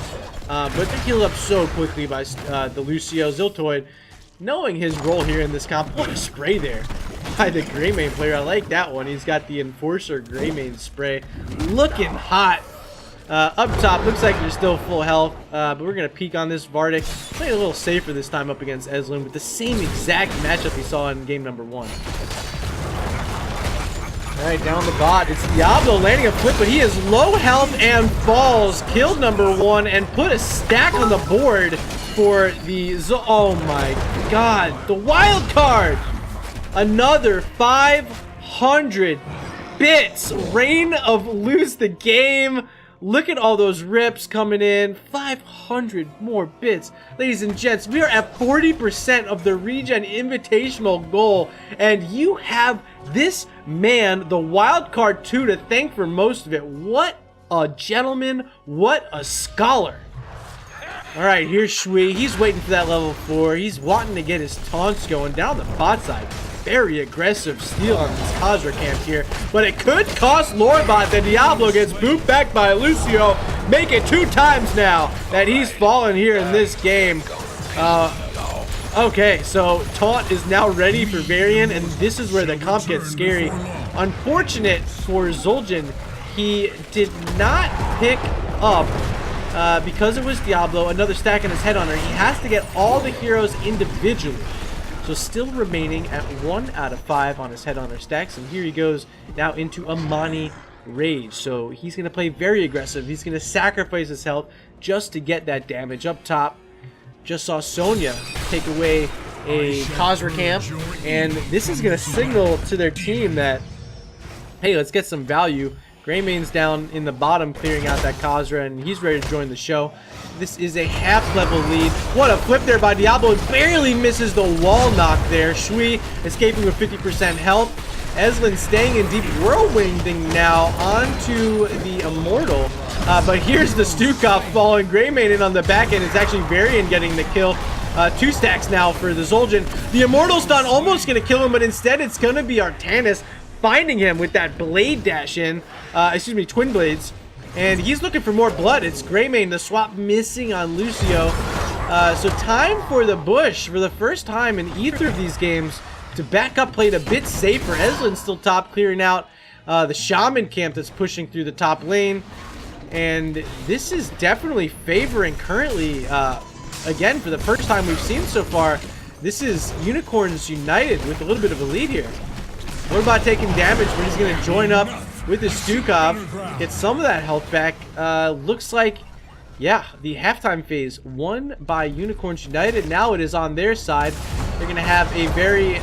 But they're healed up so quickly by the Lucio. Ziltoid, knowing his role here in this comp. What a spray there by the Greymane player. I like that one. He's got the Enforcer Greymane spray. Looking hot. Up top, looks like they're still full health, but we're going to peek on this Vardik. Playing a little safer this time up against Eslin with the same exact matchup we saw in game number 1. Alright, down the bot, it's Diablo landing a flip, but he is low health and falls. Killed number 1 and put a stack on the board for the... Oh my god, the wild card! Another 500 bits! Reign of Lose the Game. Look at all those rips coming in. 500 more bits. Ladies and gents, we are at 40% of the Regen Invitational goal. And you have this man, the Wildcard 2, to thank for most of it. What a gentleman. What a scholar. Alright, here's Shui. He's waiting for that level 4. He's wanting to get his taunts going down the bot side. Very aggressive steal on this Khazra camp here, but it could cost Lorebot. The Diablo gets booped back by Lucio. Make it 2 times now that he's fallen here in this game. Okay, so taunt is now ready for Varian, and this is where the comp gets scary. Unfortunate for Zul'jin, he did not pick up, because it was Diablo, another stack on his head honor. He has to get all the heroes individually. So still remaining at 1 out of 5 on his head honor stacks. And here he goes now into Amani Rage. So he's going to play very aggressive. He's going to sacrifice his health just to get that damage up top. Just saw Sonya take away a Khazra camp. And this is going to signal to their team that, hey, let's get some value. Greymane's down in the bottom clearing out that Khazra, and he's ready to join the show. This is a half-level lead. What a flip there by Diablo. It barely misses the wall knock there. Shui escaping with 50% health. Eslin staying in deep, whirlwinding now onto the Immortal. But here's the Stukov falling. Greymane in on the back end. It's actually Varian getting the kill. 2 stacks now for the Zul'jin. The Immortal stun almost going to kill him, but instead it's going to be Artanis finding him with that blade dash in. Excuse me, twin blades. And he's looking for more blood. It's Greymane, the swap missing on Lucio. So time for the Bush, for the first time in either of these games, to back up played a bit safer. Eslin's still top, clearing out the Shaman camp that's pushing through the top lane. And this is definitely favoring currently, again, for the first time we've seen so far, this is Unicorns United with a little bit of a lead here. Lordbot taking damage, but he's going to join up with his Stukov, get some of that health back. Looks like, yeah, the halftime phase won by Unicorns United. Now it is on their side. They're going to have a very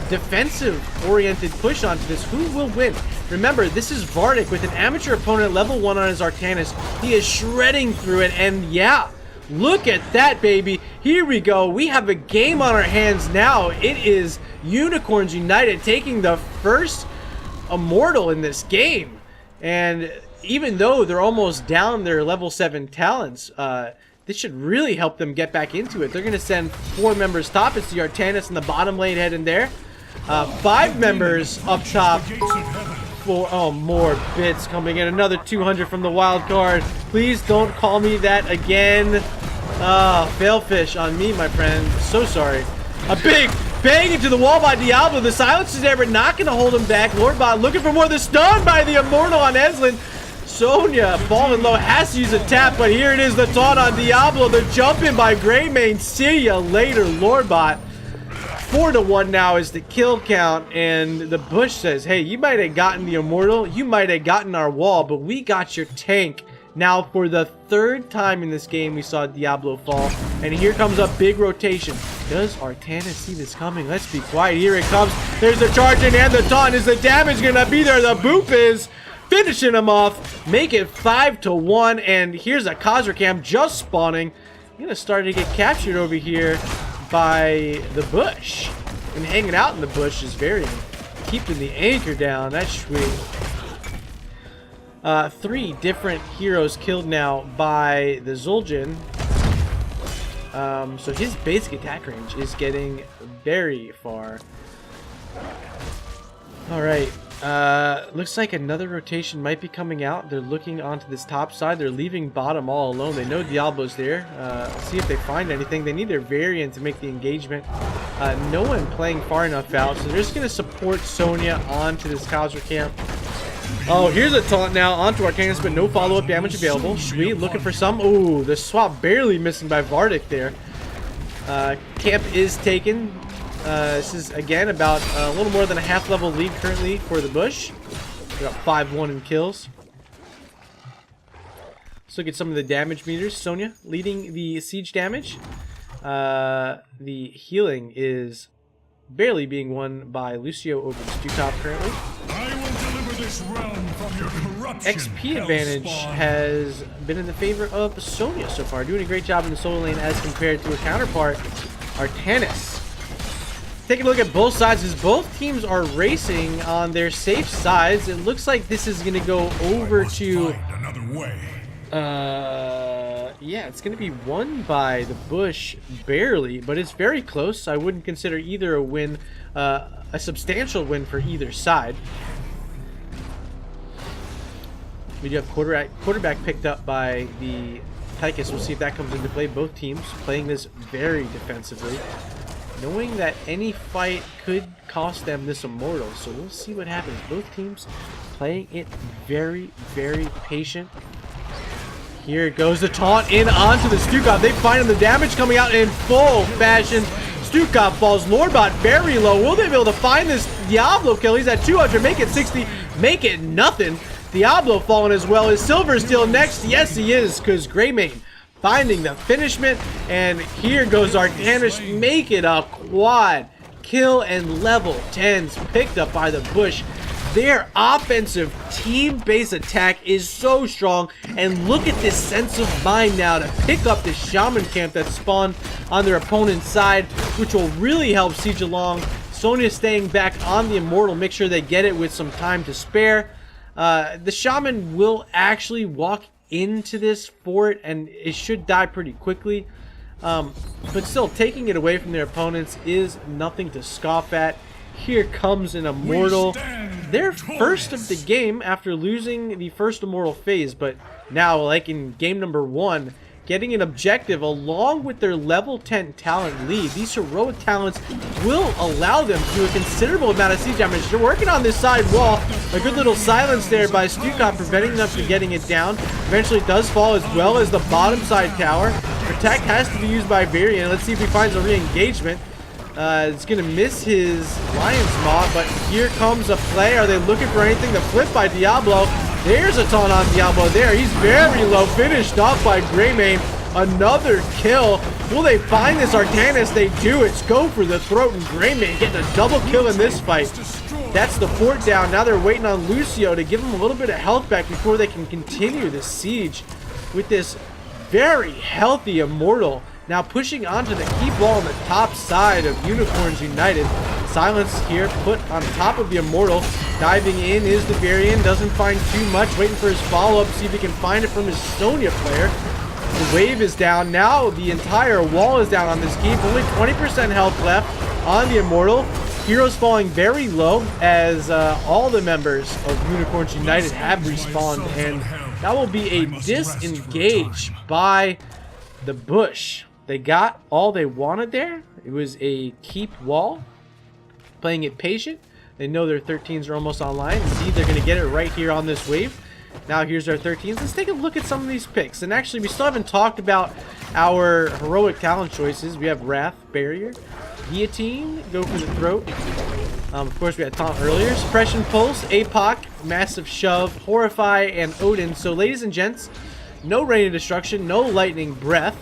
defensive-oriented push onto this. Who will win? Remember, this is Vardic with an amateur opponent level 1 on his Artanis. He is shredding through it, and yeah, look at that, baby. Here we go. We have a game on our hands now. It is Unicorns United taking the first Immortal in this game. And even though they're almost down their level 7 talents, this should really help them get back into it. They're going to send 4 members top. It's the Artanis in the bottom lane head in there. 5 members up top. Oh, more bits coming in. Another 200 from the wild card. Please don't call me that again. Failfish on me, my friend. So sorry. A big bang into the wall by Diablo. The silence is there, but not going to hold him back. Lordbot looking for more. The stun by the Immortal on Eslin. Sonya falling low, has to use a tap, but here it is, the taunt on Diablo. The jump in by Greymane. See ya later, Lordbot. 4-1 now is the kill count, and the Bush says, hey, you might have gotten the Immortal, you might have gotten our wall, but we got your tank. Now, for the 3rd time in this game, we saw Diablo fall, and here comes a big rotation. Does Artanis see this coming? Let's be quiet. Here it comes. There's the charge in and the taunt. Is the damage going to be there? The boop is finishing him off. Make it 5-1, and here's a Khazra camp just spawning. Going to start to get captured over here by the Bush. And hanging out in the bush is very keeping the anchor down. That's sweet. 3 different heroes killed now by the Zul'jin. So his basic attack range is getting very far. Alright. Looks like another rotation might be coming out. They're looking onto this top side. They're leaving bottom all alone. They know Diablo's there. See if they find anything. They need their variant to make the engagement. No one playing far enough out, so they're just going to support Sonya onto this Khazra camp. Oh, here's a taunt now onto Artanis, but no follow-up damage available. Sweet, looking for some. Ooh, the swap barely missing by Vardic there. Camp is taken. This is, again, about a little more than a half-level lead currently for the Bush. We got 5-1 in kills. Let's look at some of the damage meters. Sonya leading the siege damage. The healing is barely being won by Lucio over Stukov currently. I will deliver this realm from your corruption. XP advantage has been in the favor of Sonya so far, doing a great job in the solo lane as compared to her counterpart, Artanis. Taking a look at both sides, as both teams are racing on their safe sides. It looks like this is going to go over to... another way. Yeah, it's going to be won by the Bush barely, but it's very close. I wouldn't consider either a win, a substantial win for either side. We do have quarterback picked up by the Tychus. We'll see if that comes into play. Both teams playing this very defensively. knowing that any fight could cost them this immortal. So we'll see what happens. Both teams playing it very, very patient. Here goes the taunt in onto the Stukov. They find him, the damage coming out in full fashion. Stukov falls. Lordbot very low. Will they be able to find this Diablo kill? He's at 200. Make it 60. Make it nothing. Diablo falling as well. Is Silver still next? Yes, he is, because Greymane finding the finishment. And here goes Artanis. Make it a quad kill and level 10s picked up by the Bush. Their offensive team-based attack is so strong, and look at this sense of mind now to pick up this Shaman camp that spawned on their opponent's side, which will really help siege along. Sonya staying back on the Immortal, make sure they get it with some time to spare. The Shaman will actually walk into this fort, and it should die pretty quickly. But still, taking it away from their opponents is nothing to scoff at. Here comes an Immortal. They're first of the game after losing the first Immortal phase, but now, like in game number 1, getting an objective along with their level 10 talent lead. These heroic talents will allow them to do a considerable amount of siege damage. They're working on this side wall. A good little silence there by Stukov, preventing them from getting it down. Eventually it does fall, as well as the bottom side tower. Protect has to be used by Varian. Let's see if he finds a re-engagement. It's going to miss his Lion's Maw, but here comes a play. Are they looking for anything? The flip by Diablo. There's a taunt on Diablo there. He's very low. Finished off by Greymane. Another kill. Will they find this Artanis? They do. It's go for the throat, and Greymane getting a double kill in this fight. That's the fort down. Now they're waiting on Lucio to give him a little bit of health back before they can continue the siege with this very healthy Immortal. Now pushing onto the keep wall on the top side of Unicorns United. Silence here put on top of the Immortal. Diving in is the Varian. Doesn't find too much. Waiting for his follow-up. See if he can find it from his Sonya player. The wave is down. Now the entire wall is down on this keep. Only 20% health left on the Immortal. Heroes falling very low as all the members of Unicorns United have respawned. And that will be a disengage by the Bush. They got all they wanted there. It was a keep wall. Playing it patient. They know their 13s are almost online. See, they're going to get it right here on this wave. Now here's our 13s. Let's take a look at some of these picks. And actually, we still haven't talked about our heroic talent choices. We have Wrath, Barrier, Guillotine, go for the throat. Of course, we had Taunt earlier. Suppression Pulse, APOC, Massive Shove, Horrify, and Odin. So, ladies and gents, no Rain of Destruction, no Lightning Breath.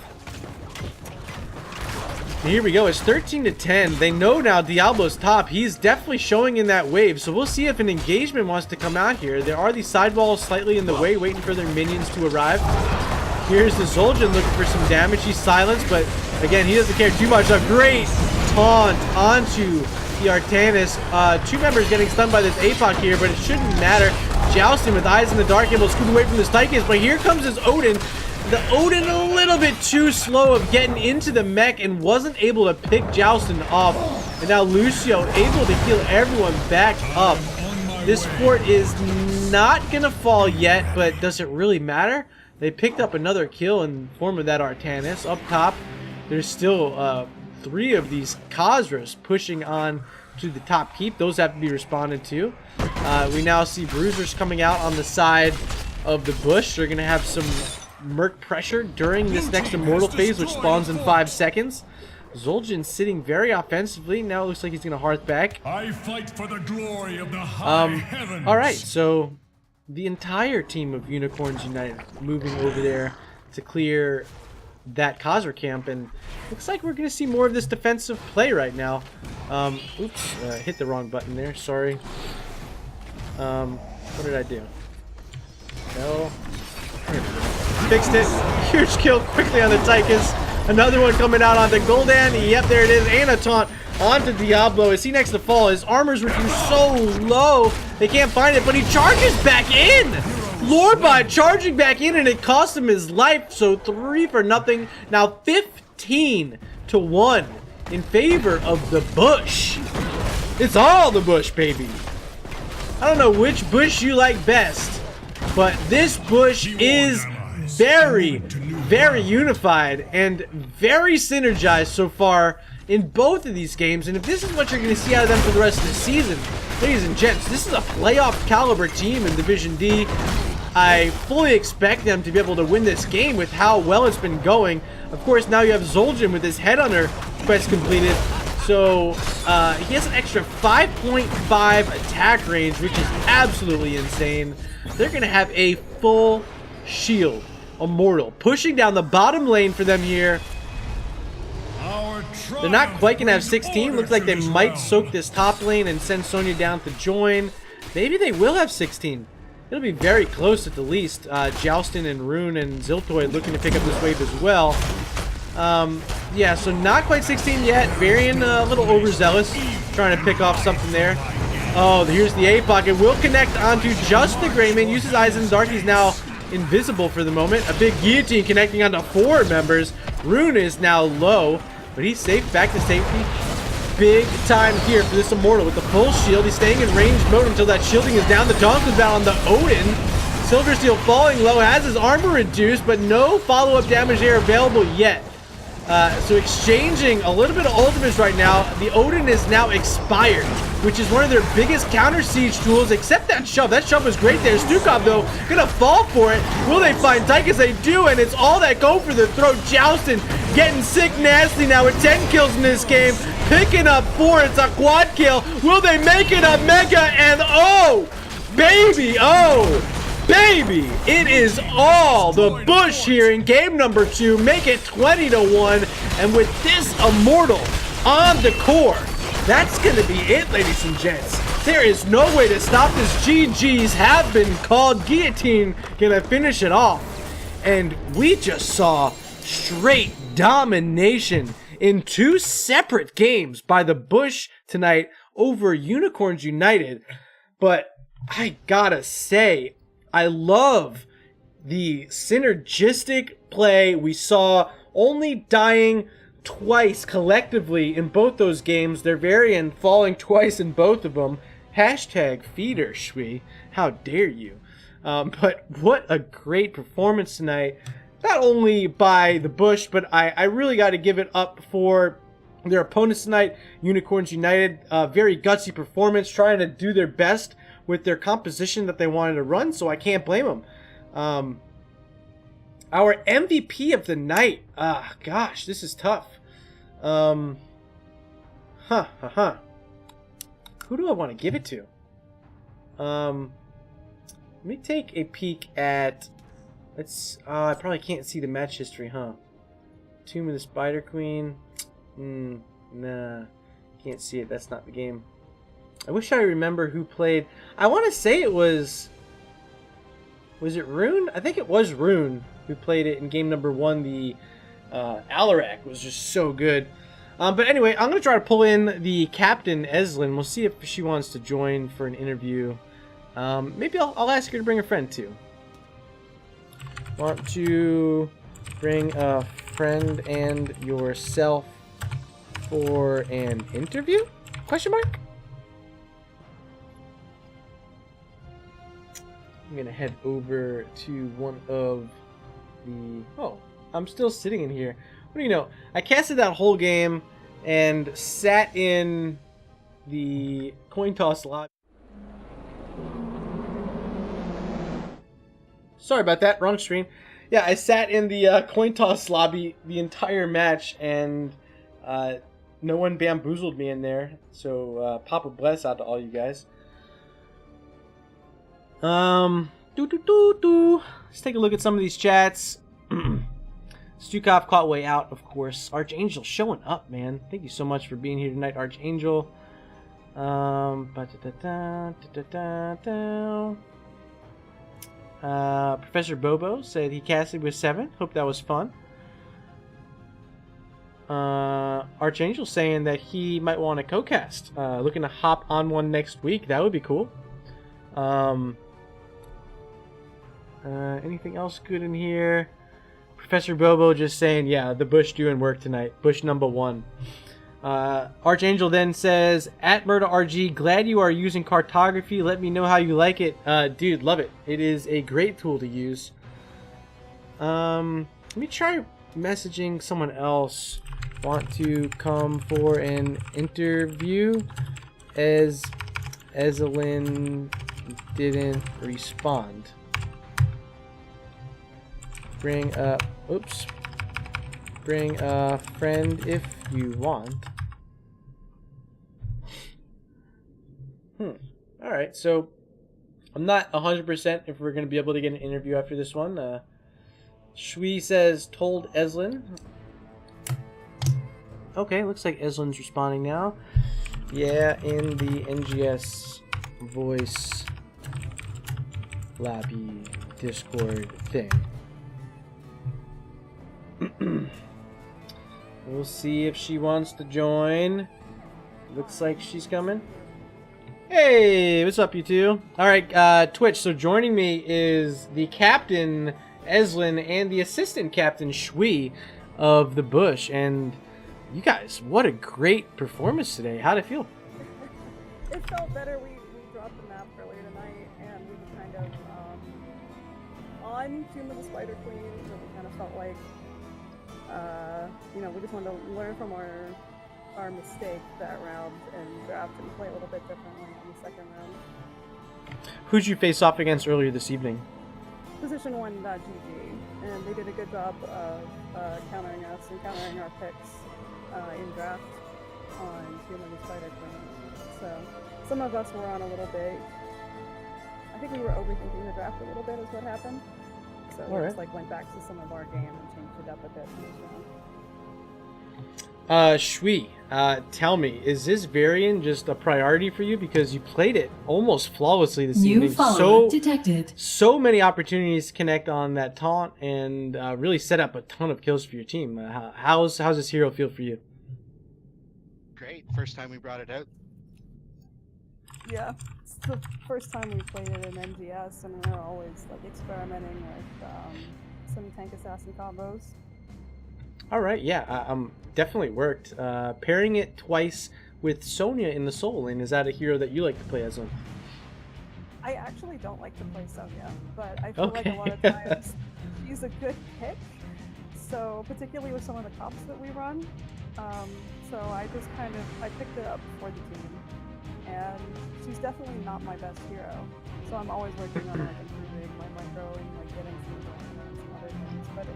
Here we go. It's 13-10. They know now Diablo's top. He's definitely showing in that wave. So we'll see if an engagement wants to come out here. There are these sidewalls slightly in the way, waiting for their minions to arrive. Here's the Zul'jin looking for some damage. He's silenced, but again, he doesn't care too much. A great taunt onto the Artanis. 2 members getting stunned by this APOC here, but it shouldn't matter. Jousting with Eyes in the Dark, able to scoot away from this Tychus, but here comes his Odin. The Odin a little bit too slow of getting into the mech and wasn't able to pick Joustin off. And now Lucio able to heal everyone back up. This fort is not going to fall yet, but does it really matter? They picked up another kill in the form of that Artanis. Up top, there's still 3 of these Khazras pushing on to the top keep. Those have to be responded to. We now see Bruisers coming out on the side of the Bush. They're going to have some Merc pressure during this next Immortal phase, which spawns in 5 seconds. Zul'jin sitting very offensively. Now it looks like he's going to hearth back. I fight for the glory of the high heavens. Alright, so the entire team of Unicorns United moving over there to clear that Khazra camp, and looks like we're going to see more of this defensive play right now. Oops, hit the wrong button there, sorry. What did I do? No. Fixed it. Huge kill quickly on the Tychus. Another one coming out onto Gul'dan. Yep, there it is. And a taunt onto Diablo. Is he next to fall? His armor's reduced so low, they can't find it, but he charges back in. Lordbot charging back in, and it cost him his life. So 3 for nothing. Now 15-1 in favor of the Bush. It's all the Bush, baby. I don't know which Bush you like best, but this Bush is very, very unified and very synergized so far in both of these games. And if this is what you're going to see out of them for the rest of the season, ladies and gents, this is a playoff caliber team in Division D. I fully expect them to be able to win this game with how well it's been going. Of course, now you have Zul'jin with his Headhunter quest completed. So he has an extra 5.5 attack range, which is absolutely insane. They're going to have a full shield Immortal pushing down the bottom lane for them here. They're not quite going to have 16. Looks like they might soak this top lane and send Sonya down to join. Maybe they will have 16. It'll be very close at the least. Joustin and Rune and Ziltoid looking to pick up this wave as well. Yeah, so not quite 16 yet. Varian a little overzealous, trying to pick off something there. Oh, here's the A pocket. Will connect onto just the Greymane. Uses Eyes in the Dark. He's now invisible for the moment. A big guillotine connecting onto 4 members. Rune is now low, but he's safe. Back to safety. Big time here for this Immortal with the full shield. He's staying in range mode until that shielding is down. The Donk is down on the Odin. Silversteel falling low, has his armor reduced, but no follow-up damage there available yet. So exchanging a little bit of ultimates right now. The Odin is now expired, which is one of their biggest counter siege tools, except that shove. That shove was great there. Stukov, though, gonna fall for it. Will they find Tychus? They do, and it's all that go for the throat. Joustin getting sick nasty now with 10 kills in this game. Picking up 4. It's a quad kill. Will they make it a mega? And oh, baby, oh, baby, it is all the Bush here in game number 2. Make it 20-1. And with this Immortal on the core, that's going to be it, ladies and gents. There is no way to stop this. GGs have been called. Guillotine going to finish it off. And we just saw straight domination in 2 separate games by the Bush tonight over Unicorns United. But I gotta say, I love the synergistic play we saw, only dying twice collectively in both those games. Their Varian falling twice in both of them. Hashtag feeder, Shui. How dare you? But what a great performance tonight. Not only by the Bush, but I really got to give it up for their opponents tonight, Unicorns United. Very gutsy performance, trying to do their best with their composition that they wanted to run, so I can't blame them. Our MVP of the night. Gosh, this is tough. Who do I want to give it to? Let me take a peek at... I probably can't see the match history, huh? Tomb of the Spider Queen. Nah. Can't see it. That's not the game. I wish I remember who played. I want to say it was... Was it Rune? I think it was Rune who played it in game number 1. The Alarak was just so good. But anyway, I'm going to try to pull in the captain, Eslin. We'll see if she wants to join for an interview. Maybe I'll ask her to bring a friend too. Want to bring a friend and yourself for an interview? Question mark? I'm gonna head over to one of the... Oh, I'm still sitting in here. What do you know? I casted that whole game and sat in the coin toss lobby. Sorry about that, wrong screen. Yeah, I sat in the coin toss lobby the entire match, and no one bamboozled me in there. So Papa bless out to all you guys. Let's take a look at some of these chats. Stukov caught way out, of course. Archangel showing up, man. Thank you so much for being here tonight, Archangel. Professor Bobo said he casted with 7. Hope that was fun. Archangel saying that he might want to co-cast. Looking to hop on one next week. That would be cool. Anything else good in here? Professor Bobo just saying, yeah, the Bush doing work tonight. Bush number 1. Archangel then says, at MurderRG, glad you are using cartography. Let me know how you like it. Dude, love it. It is a great tool to use. Let me try messaging someone else. Want to come for an interview? As Ezelyn didn't respond. Bring a friend if you want. Alright, so I'm not 100% if we're going to be able to get an interview after this one. Shui says, told Ezelyn. Okay, looks like Ezelyn's responding now. Yeah, in the NGS voice labby Discord thing. We'll see if she wants to join. Looks like she's coming. Hey, what's up, you two? Alright, Twitch, so joining me is the captain, Ezelyn, and the assistant captain, Shui, of the Bush. And you guys, what a great performance today. How'd it feel? It felt better. We dropped the map earlier tonight, and we were kind of on Tomb of the Spider Queen, so we kind of felt like, you know, we just wanted to learn from our mistake that round and draft and play a little bit differently in the second round. Who'd you face off against earlier this evening? Position 1 GG, and they did a good job of countering us and countering our picks in draft on Tomb of the Spider Queen. So some of us were on a little bit. I think we were overthinking the draft a little bit is what happened. So we just like went back to some of our game and changed it up a bit in this round. Shui, tell me, is this variant just a priority for you because you played it almost flawlessly this New evening? follower detected. So many opportunities to connect on that taunt and really set up a ton of kills for your team. How's this hero feel for you? Great, first time we brought it out. Yeah, it's the first time we played it in NGS, and we're always like experimenting with some tank assassin combos. All right, yeah, definitely worked. Pairing it twice with Sonya in the Soul Lane, is that a hero that you like to play as? I actually don't like to play Sonya, but I feel like Okay. a lot of times she's a good pick. So particularly with some of the cops that we run, so I just I picked it up for the team, and she's definitely not my best hero. So I'm always working on like improving my micro and like getting some other things. But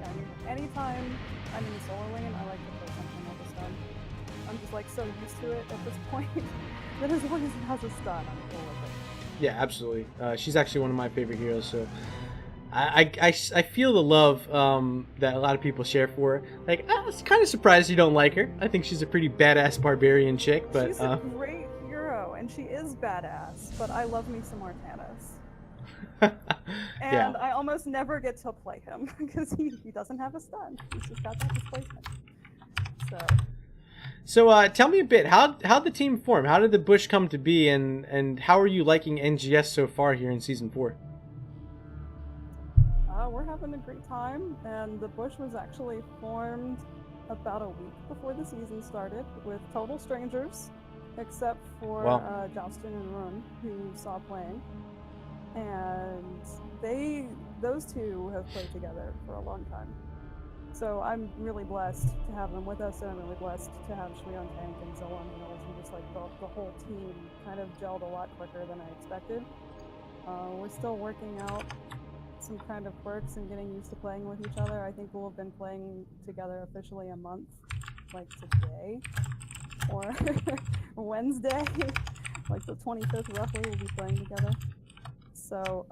anytime I'm in the solar lane, I like to play something with a stun. I'm just like so used to it at this point that as long as it has a stun, I'm cool with it. Yeah, absolutely. She's actually one of my favorite heroes, so I feel the love that a lot of people share for her. Like, I was kind of surprised you don't like her. I think she's a pretty badass barbarian chick, but she's a great hero, and she is badass, but I love me some Artanis. And yeah. I almost never get to play him because he doesn't have a stun. He's just got that displacement. So tell me a bit, how'd the team form? How did the Bush come to be, and how are you liking NGS so far here in Season 4? We're having a great time, and the Bush was actually formed about a week before the season started with total strangers, except for Justin and Run, who saw playing. And those two have played together for a long time. So I'm really blessed to have them with us, and I'm really blessed to have Shui on tank and so on. You know, and just like the whole team kind of gelled a lot quicker than I expected. We're still working out some kind of quirks and getting used to playing with each other. I think we'll have been playing together officially a month, like today, or Wednesday, like the 25th roughly, we'll be playing together. So,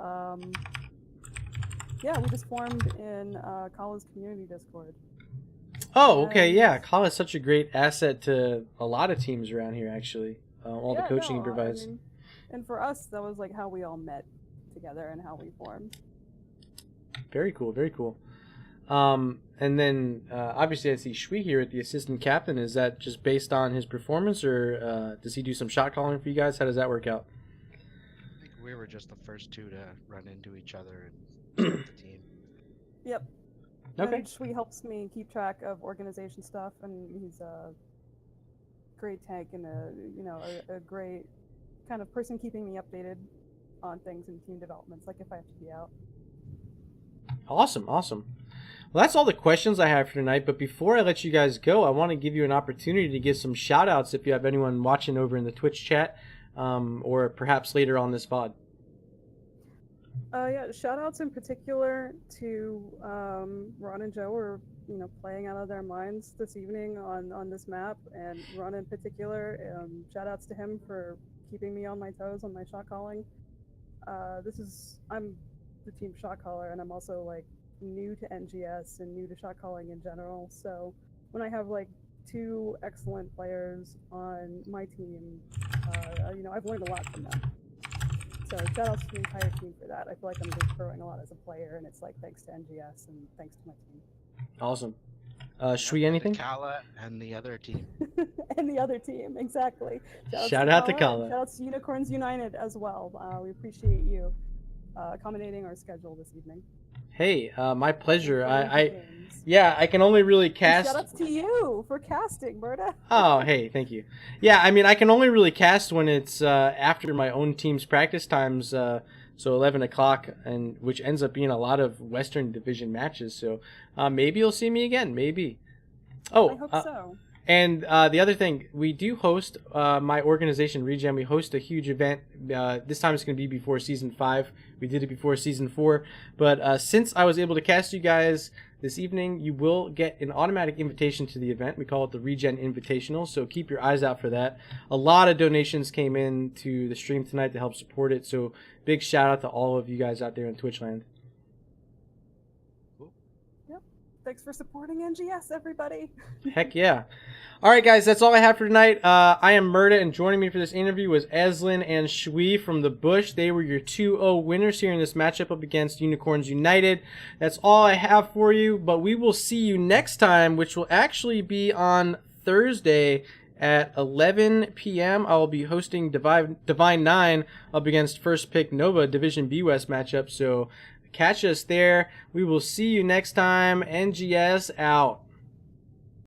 yeah, we just formed in Kala's community Discord. Oh, okay, yeah. Kala is such a great asset to a lot of teams around here, actually. All the coaching he provides. I mean, and for us, that was like how we all met together and how we formed. Very cool, very cool. And then, obviously, I see Shui here at the assistant captain. Is that just based on his performance, or does he do some shot calling for you guys? How does that work out? I think we were just the first two to run into each other and start the team. Yep. Okay. And Shui helps me keep track of organization stuff, and he's a great tank and a great kind of person keeping me updated on things in team developments, like if I have to be out. Awesome, awesome. Well, that's all the questions I have for tonight. But before I let you guys go, I want to give you an opportunity to give some shout outs if you have anyone watching over in the Twitch chat, or perhaps later on this VOD. Yeah, shout outs in particular to Ron and Joe are, playing out of their minds this evening on this map, and Ron in particular, shout outs to him for keeping me on my toes on my shot calling. I'm the team shot caller, and I'm also like new to NGS and new to shot calling in general. So when I have like two excellent players on my team, I've learned a lot from them. So shout out to the entire team for that. I feel like I'm just growing a lot as a player, and it's like thanks to NGS and thanks to my team. Awesome. Shui, anything? Kala and the other team. And the other team, exactly. Shout out to Kala. Shout out to Unicorns United as well. We appreciate you accommodating our schedule this evening. Hey, my pleasure. I can only really cast. And shout outs to you for casting, Berta. Oh, hey, thank you. Yeah, I mean, I can only really cast when it's after my own team's practice times, so 11 o'clock, and which ends up being a lot of Western Division matches. So maybe you'll see me again. Maybe. Oh, I hope so. And the other thing, we do host, my organization, Regen, we host a huge event. This time it's going to be before Season 5. We did it before Season 4. But since I was able to cast you guys this evening, you will get an automatic invitation to the event. We call it the Regen Invitational, so keep your eyes out for that. A lot of donations came in to the stream tonight to help support it, so big shout out to all of you guys out there in Twitch land. Thanks for supporting NGS, everybody. Heck yeah. All right, guys, that's all I have for tonight. I am Murda, and joining me for this interview was Eslin and Shui from the Bush. They were your 2-0 winners here in this matchup up against Unicorns United. That's all I have for you, but we will see you next time, which will actually be on Thursday at 11 p.m. I will be hosting Divine 9 up against First Pick Nova Division B West matchup, so catch us there. We will see you next time. NGS out.